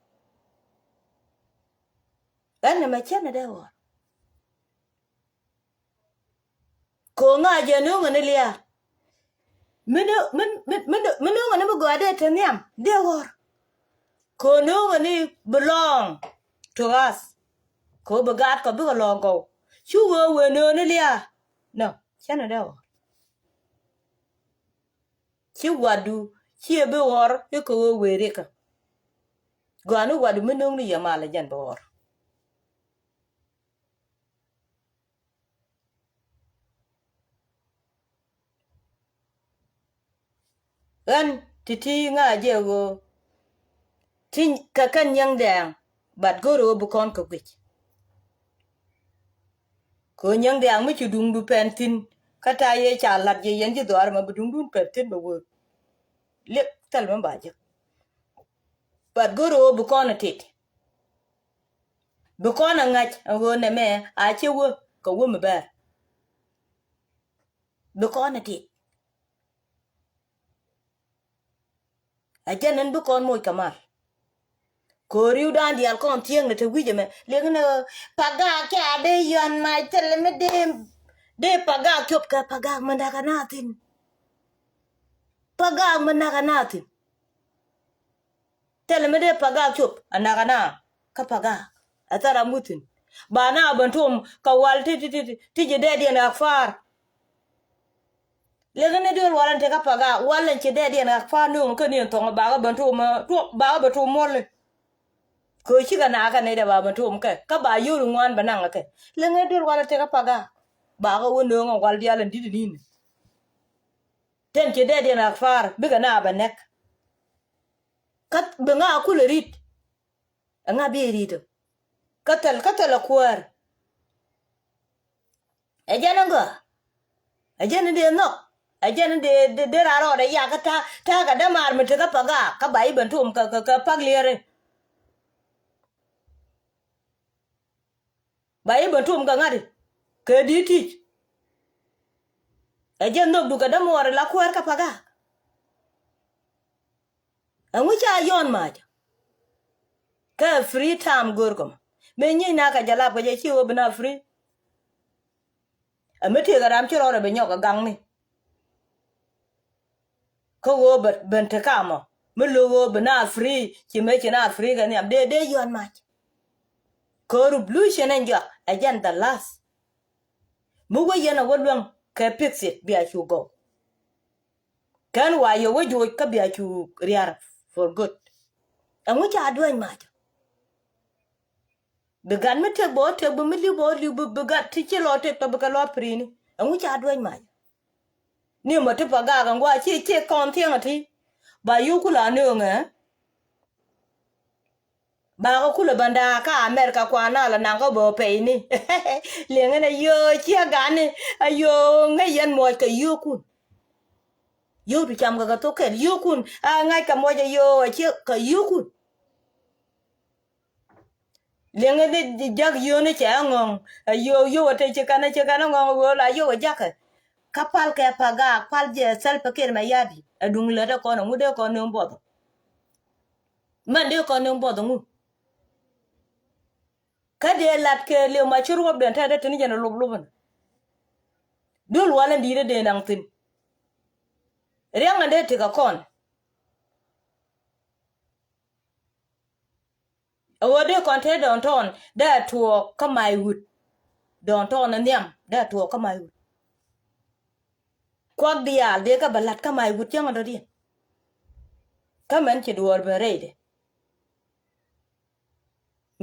ene machene dewo ko ngaje nungu ne lia minungu ne mugade teniam dewor ko nungu ni belong to us ko begat ko bigo logo chugo weno ne lia no chene dewo chi wadu chi be wor ko were ka gwanu wadu minungu ni yamala jan be wor an titi ngaje go tin kakan yang dang bat goro bu kon ko gwich ko yang dang mi chudung du pentin kata ye chalat ye yen ji dwar ma budung du pentin bo le tal ma baje bat goro bu kon tit bu kon ngach go ne me a che wo ko wo me ba bu kon tit a jenen bu kon moy kamal ko riu dan dial kon tieng ne te wije me le ne paga ka de yon mai tel me de paga kyop ka paga mandaka natin paga mandaka natin tel me de paga kyop anaka na ka paga atara mutin bana bantum ka wal ti je de dia na far le ne de walan te ka paga walan che de dia na far nu ko ni to ba ga bantum to ba ba to mole ko shi ga na ka ne da ba bantum ka ba yuru ngwan banan ka le ne de walan te ka paga ba ga wono ngo wal dia lan didi ni ten che de dia na far bi ga na ba nek kat be nga kule rit nga bi rito katal kwar ejananga ejane de no ejane de raro de ya ka ta ga da mar mita ka paga ka bai bantum ka pagliere bai bantum ka ngadi ke diti ejan no du ka da more la kwar ka paga angu cha yon ma ka free time gorkom me nyi na ka jala ko je chi wo bna free amete ga ram chiro be nyoka gang ni ko wo ben te kamo me lo wo bna free chi me chi na free ga ni am de yon ma ko revolution enja ajan the last mu wo yana wodwan ka pixit bi a chu go kan wa yo wo jo ka bi a chu riar for good angu cha adwan ma began me te bo mi li bo begat ti che lo te to be ka lo prini angu cha adwan ma ni mo te paga ga ngwa che kon tieng ati ba yu kula ne nga ba ko kula banda ka America kwa na la nang ko bo pe ni le ngene yo che ga ni ayo ngayen mo ka yu kun yo du cham ga to ke yu kun a ngai ka mo yo che ka yu kun lenga de jag yo ne cha ngong yo te che kana ngong go la yo jak kapal ke paga pal je sel paker ma yadi adung le de ko no mude ko no bodo man de ko no bodo mu kade lat ke le ma churu ben ta de tin jena lob loban dul wala dire de nang tin renga de te ka kon awade konte don ton da tuo kamai wut don ton anyam da tuo kamai wut kwak dial de ka balat kamai wut yang do di kamen ci duor berede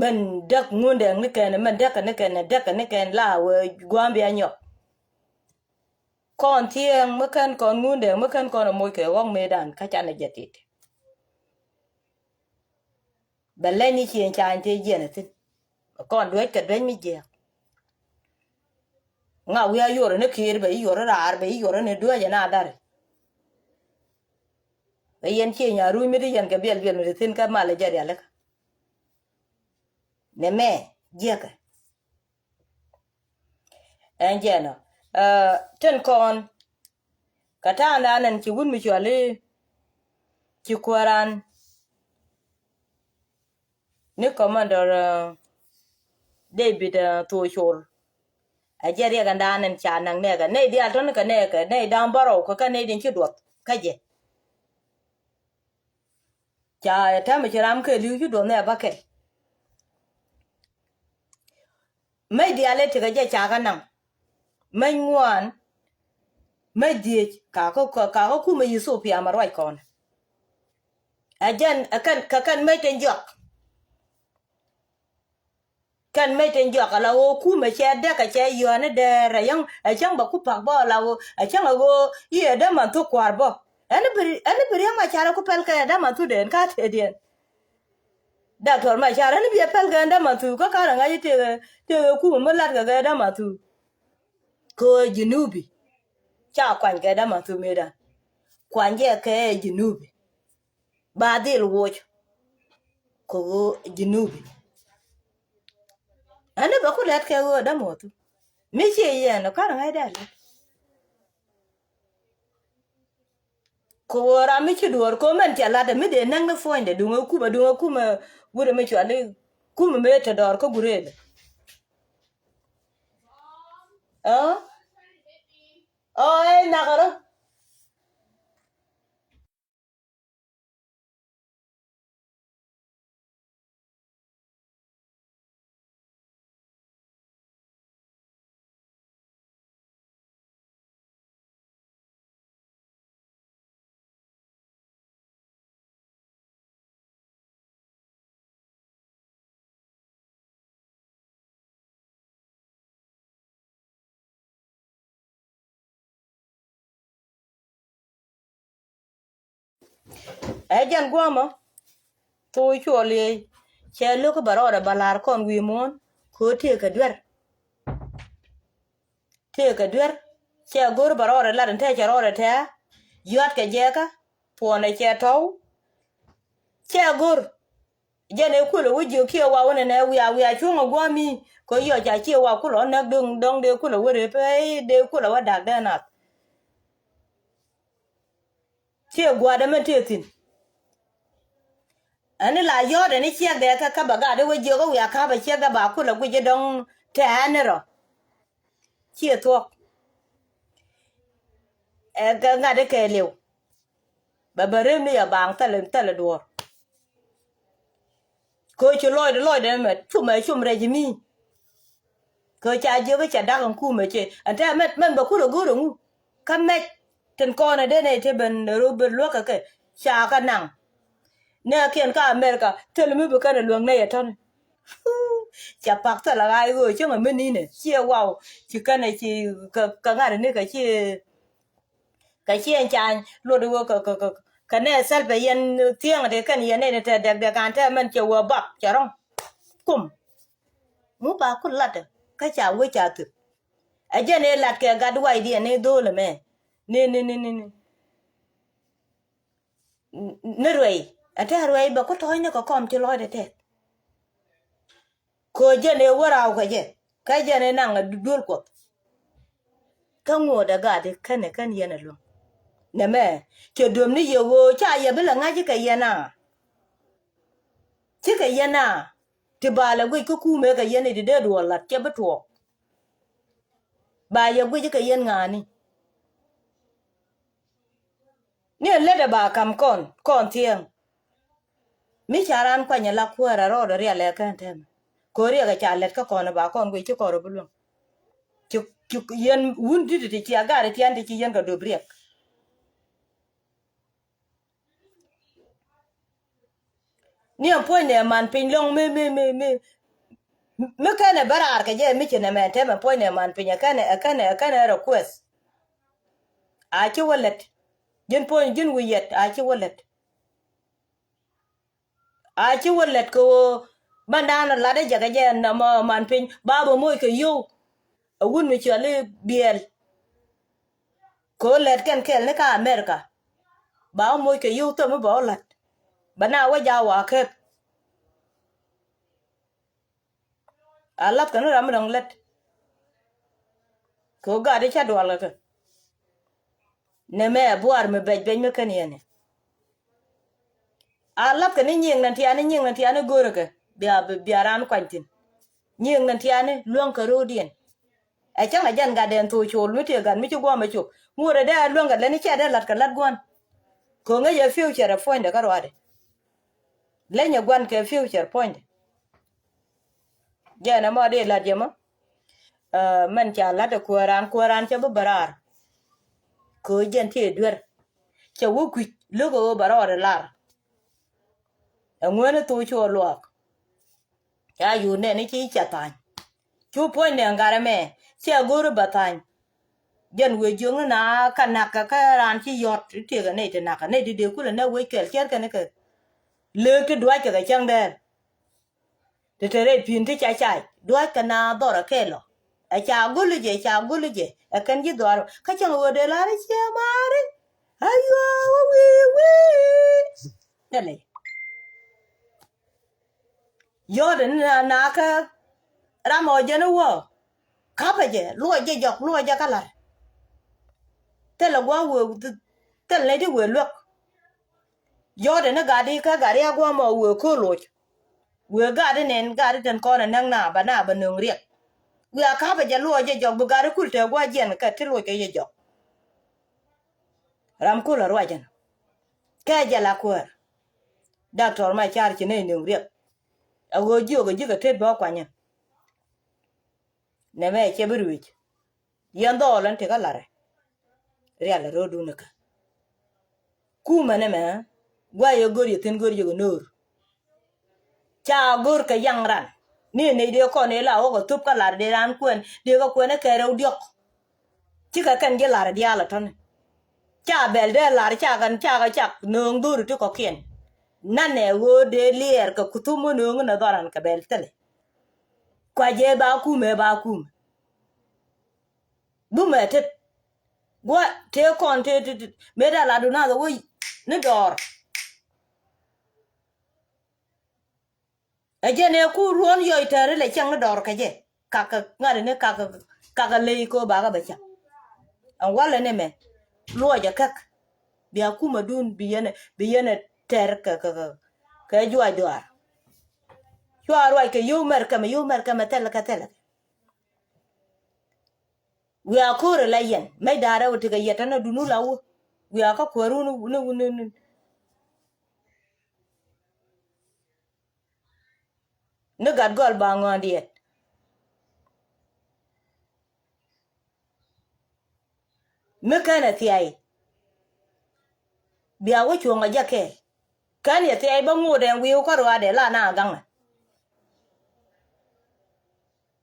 men dak ngunde ni ken men dak ni ken la we gwambi anyo kon tieng mekan kon ngunde mekan kon moy ke wong medan ka chana jetit baleni chien chan te jene tin kon duet ka ben mi je nga wi ayore ne kir be yore rar be yore ne duya na dar be yen chi nya ru mi de yen ke bel mi tin ka male jari ala ne me je ka enjeno ten kon kata nan ci wun mi chwale ci koran ni commander David Toshor ajari ga ndanen chanan ne ga ne dia ton ka ne dan baro ka ne din ci dot kaje cha ta mi ram ke liu ju do ne ba ke mai dia le ti ga je cha ga nan mai ngwan mai die ka ko ku mai so pi amar wai kon ajan kan mai ten jok kan mai ten jok ala o ku ma che de ka che yo ne de ra yang a chang ba ku pak bo la o a chang go ye de man to kwar bo ani biri ma chara ku pel ka da ma tu den ka te den da tor ma chara ni bi pel ka da ma tu ka ra nga te ku ma lat ka da ma tu ko jinubi cha kwan ka da ma tu me da kwan je ke jinubi ba dil wo ko jinubi ani ba ku lat ka go da mo tu mi che ye no ka nga da ko ra mi chi duor ko men cha la da mi de nang na fo inde dunga ku ma gure mi chwale ku me te dor ko gure na garo jan gwama to chole che lo ko baro da balar kon wi mon ko te ka dwer che gor baro da la te che ro da te yot ka je ka pone che to che gor jene ku lo wi ki wa wona ne wi a chu ngwami ko yo ja chi wa ku lo na dong de ku lo we pe de ku lo wa da da na che gwa da men te tin ani la yo da ni che de ka ba ga de we je ko wi ka ba che da ba ku lo wi je dong te ne ro che to ga ga de ke lew ba bare mi ya bang ta le do ko che loy de me chum re ji mi ko cha je ba cha da kan ku me che anta men ba ku lo guru ngu ka me ten ko na de ne te ben ro ber lo ka ke cha ka nang ne ken ka America tel mi bu ka ne luong ne ya ton cha pak ta la ai go che me ni ne che wow chi ka ne chi ka ga ne ka chi ka chien chan lo do ka ne sel pe yen tieng de kan yen ne te de kan te men che wo bap cha rong kum mu ba ku lat ka cha we cha tu a je ne lat ke ga dwai di ne do le me ne roi ata roi ba ko to ne ko kom ti lo de te ko je ne wara ko je ka je ne nang dul ko ka ngo da ga de kan yen lo ne me che dom ni ye wo cha ye bi la nga ji ka yena chi ka yena ti ba la gwi ku me ka yene de do la che ba to ba ye gwi ka yen nga ni le da ba kam kon tieng mi charan kwa nya la kwara ro do ria le kan tem ko ria ga cha let ka kono ba kon gwi ci ko ro bulun ci yen wundi ti ci agare ti ande ci yen ga do briek ni en poine man pin long me kane barar ka je mi ci ne men tem poine man pin kane request a ci wallet jin poin jin wiyet a ci wallet ko bandana la de jaga je na man pin babo moy ko yo awun mi chale biel ko let ken kel ne ka America ba moy ko yo to mo ba lat bana wa ja wa ke alat kan ram dong let ko ga de cha dwal ka ne me buar me bej me kan yene alat kan nyeng nan ti ane gore ka bia ran kwantin nyeng nan ti ane luon ka rodien a changa jan ga den to chol mi te gan mi chu gwa ma chu mure da luon ga le ni cha da lat ka lat gwan ko nga ye future point ka rwade lenya gwan ke future point jana ma de la jema man cha la de kuaran cha barar ko jen te dwer cha wo ku logo barar lar ngwana to cho loak ya yu ne ni chi cha tan chu point ne ngara me cha guru batan jen we jung na kanaka ka ran chi yot te ga ne te naka ne de ku le na we kel cher ka ne ka le ke dwa ka chang de te tere pin te cha cha dwa ka na dora kelo a cha gulu je a kan ji dwar ka chang wo de la ri che mare ayo wi dale yo de na ka ramo je no wo ka pa je lo je ka la te la gwa wo te le de wo lo yo de na ga di ka ga ya gwa mo wo ko lo we ga de nen ga de den ko na na ba nung riek we ka ba je lo je jok bu ga de kul te gwa jen ka te lo ke je jok ram ko la ro jen ka je la ko doctor ma char chi ne nung riek a go ji ga te ba kwa nya ne me che burwich yan do lan te ka la re la ro du na ka ku ma ne me gwa yo gori ten gori yo nur cha gor ka yang ran ni ne de ko ne la o go tup ka la de ran kwen de ko kwen ka ro diok chi ka kan ge la de ala ton cha bel de la cha ga cha nung dur tu ko kien na ne wo de lier ka kutumu nung na doran ka bel tele kwa je ba ku me bu me te gwa te kon te me da la du na go ni dor aje ne ku ruon yo itere le chang dor ka je kaka ngare ne kaka le ko ba ga ba cha an wala ne me lo ja kak biya kuma dun biyene ter ka jwa dwar jwa roi ka yu mer ka tel ka tel we akore la yen mai dara wuti ga yeta na dunu lawo we aka koru nu ne gad gol ba ngondiet me kana tiai biya wo chunga jake kan ya tiai ba ngode wi ko ro ade la na gang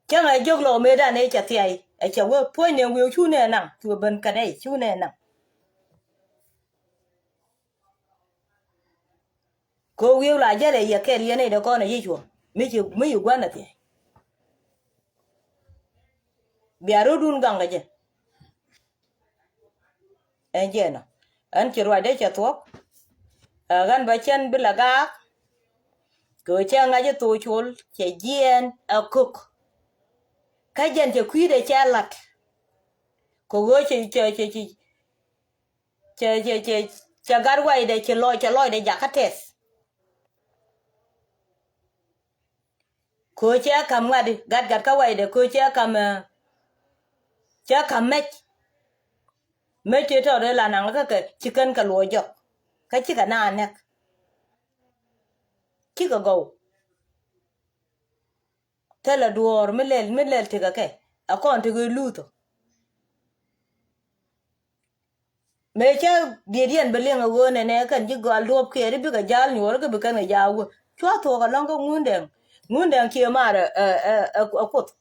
changa joglo me da ne cha tiai a cha wo poi ne wi chu ne na tu ban ka dai chu ne na ko wi la jale ya ke ri ne de ko na yi chu mi yu gwana ti biya ro dun gang ga je enjena an ki roi de cha to gan ba chen bilaga ko changa je to chul che jien a cook ka jen che kwi de cha lat ko go che gar wai de che loy de jakates ko che kam ngadi gad ka wai de ko che kam me che to de la nang ka chicken ka lo jok ka chi ka na nek chi ga go tela duor melel te ga ke a kon te go luto me cha dien beleng go ne kan ji gal dop ke ri bi ga jal ni wor ga bi kan ga jawo chwa to ga long ko ngunden ke mara a kot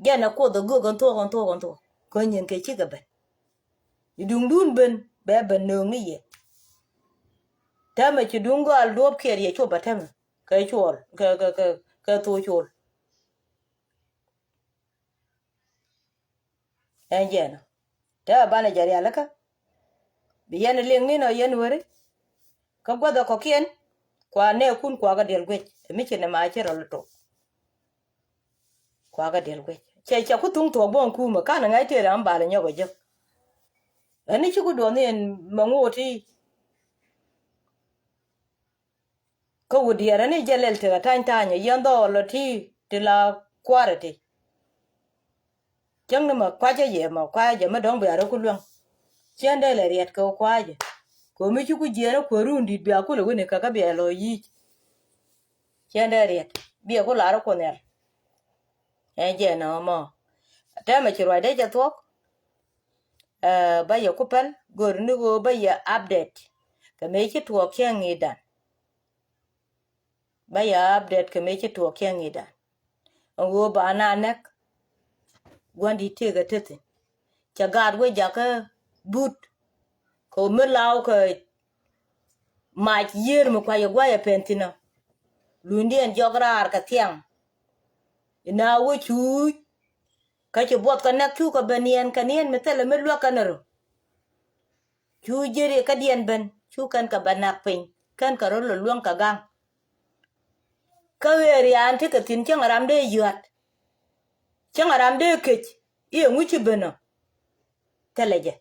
gena ko do go gon to ko nyen ke chi ga ben dung dun ben be ben no ngi ye ta me chi dung gal dop ke ri cho batem ka chol ka to chol en jena ta bana jari alaka bi yen leng ni no yen wori ka godo ko kien kwa ne kun kwa ga del gwe mi chi ne ma chero to kwa ga del gwe che ku tung to bon ku ma kana ngai te ram ba le nyogo je ani chi ku do ne mangoti ko wudi era ni jelel te tan tanya yando lo ti te la kwarete jang ma kwa je ma kwa je ma dong ba ro ku lwang chende le riet ko kwa je ko mi chi ku je ro ko rundi bi akule woni ka bi lo yi chende riet bi ko la ro ko ne e je no mo ta me chi rwa de je to ba yo ku pel gor ni go ba ya update ka me chi to kyan idan ba ya update ka me chi to kyan idan ngo ba na nek gwandi te ga tete cha gad we ja ka but ko me law ka ma yer mo kwa yo gwa ya pentina lundi en jograr ka tiang ina wo chu ka che bot ka nek chu ka benien kanien me tele me lwa kanaro chu jere ka dien ben chu kan ka banak pin kan ka ro lo luang ka gang ka weri an te ka tin chang ram de yuat chang ram de kech ye nguchi beno teleje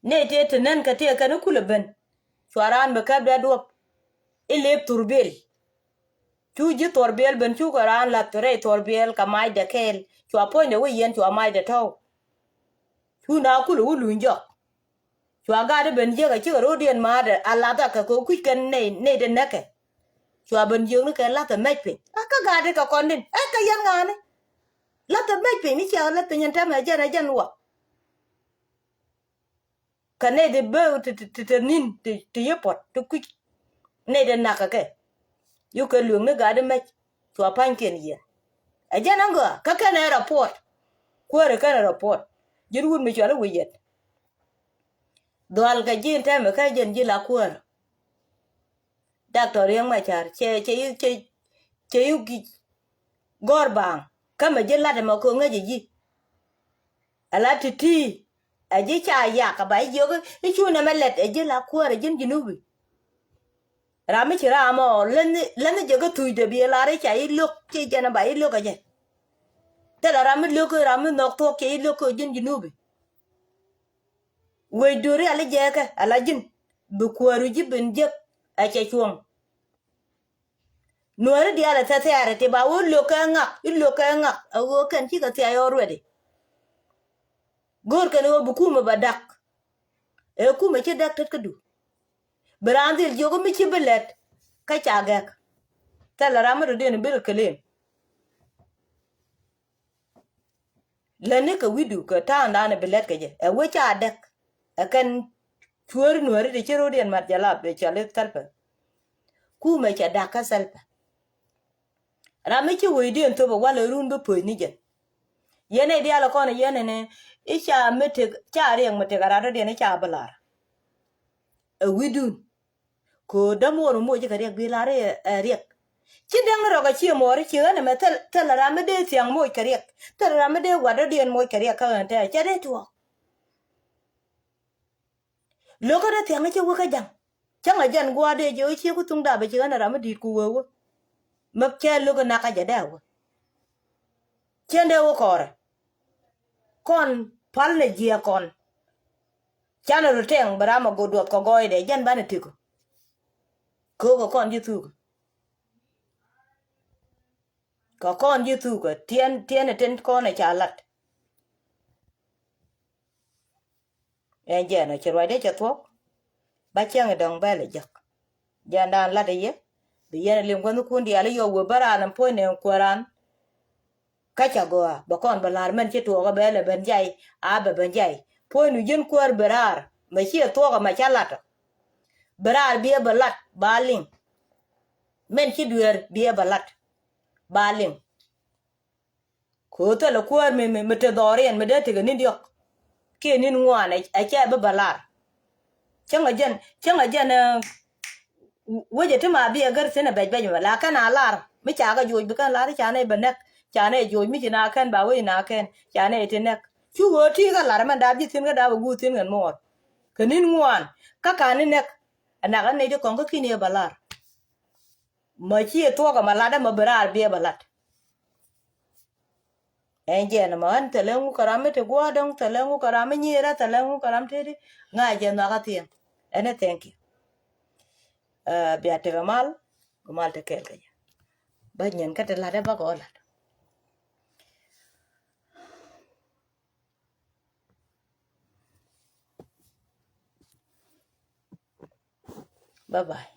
ne te tenen ka te ka no kula ben chwaran be ka da dop ile turbel chu ji torbel ben chu karan la tere torbel ka mai de kel chwa ponde we yen chwa mai de to chu na kulu ulu njo chwa ga de ben je ga chi ro dien ma de ala da ka ko ku ken ne de nake chwa ben je no ka la ta mech pe ka ga de ka kon din ka yan ngane la ta mech pe ni cha la ta nyen ta ma je na jan wa ka ne de be te nin te yepot te ku ne de naka ke yu ka luong ne ga de mech chwa pan ken ye a jan ngo ka ka ne report kwere ka report jirun mi chwa we yet dwal ka jin ta me ka jen ji la kwere doctor yang ma char che yu gi gorbang kama je la de ma ko ngaji ji ala titi a ji cha ya ka bai yo ga chu na melet a je la kwere jin jinubi rami chira mo len je ga tu de bi la re cha i lok chi jana bai lok ga je te la rami lok rami nok to ke i lok jin jinubi we dori ala je ka ala jin bu kwaru ji ben je a che chuong nuore di ala ta tare te ba wo loka nga a wo kan chi ka ti ayo rwede gor kan wo bu kuma badak e kuma che dak tet kadu brandil jogo mi chi belet ka cha gak ta la ramado den bil kelen lene ka widu ka ta ndane belet ka je e wo cha dak e kan chuor nuore de chero den mat jala be chale talpa kuma cha dak ka salpa rami chi wo den to ba wala run be po ni je yene dia la kono yene ne isha mete cha rieng mete garado de ne cha balar a widun ko damoro moje ka riek bilare riek ci dang ro ga ci mo ri ci ne metel tel ramade tiang mo ka riek tel ramade wado de mo ka riek ka ta cha de to lo ko de tiang ci wo ka jang changa jan gwa de jo ci ku tung da ba ci na ramadi ku wo mak cha lo ko na ka ja da wo chende wo kore kon palle jia kon chana ruteng barama godot ko goide jan bana tiko ko kon ji tu ko kon ji tu ko tien ten ko na chalat en je na chirwa de chatwo ba chang dong ba le jak janda la de ye bi yen lim ko ku ndi ala yo we baran po ne koran kacha go ba kon balar men ci to ga bele ben jay a be ben jay po nu jen kor berar ma ci to ga ma chalata berar bi balat baling men ci duer bi balat baling ko to la kor me te dorien me de te ni diok ke ni ngwana a cha be balar changa jen woje ti ma bi agar sene bej bej la kana lar mi cha ga joj bi kan lar cha ne benek cha ne joj mi na kan ba we na kan cha ne ti nek chu go ti ga lar man da bi tin ga da gu tin ngan mor kenin ngwan ka ka ni nek ana ga ne de kon ko kini balar ma chi to ga ma la da ma berar bi balat en je na man te lengu karame te gwa dong te lengu karame nyira te lengu karam te di nga je na ga tien ene thank you bi ate ga mal te kel ga ba nyen ka te la da ba ko la bye bye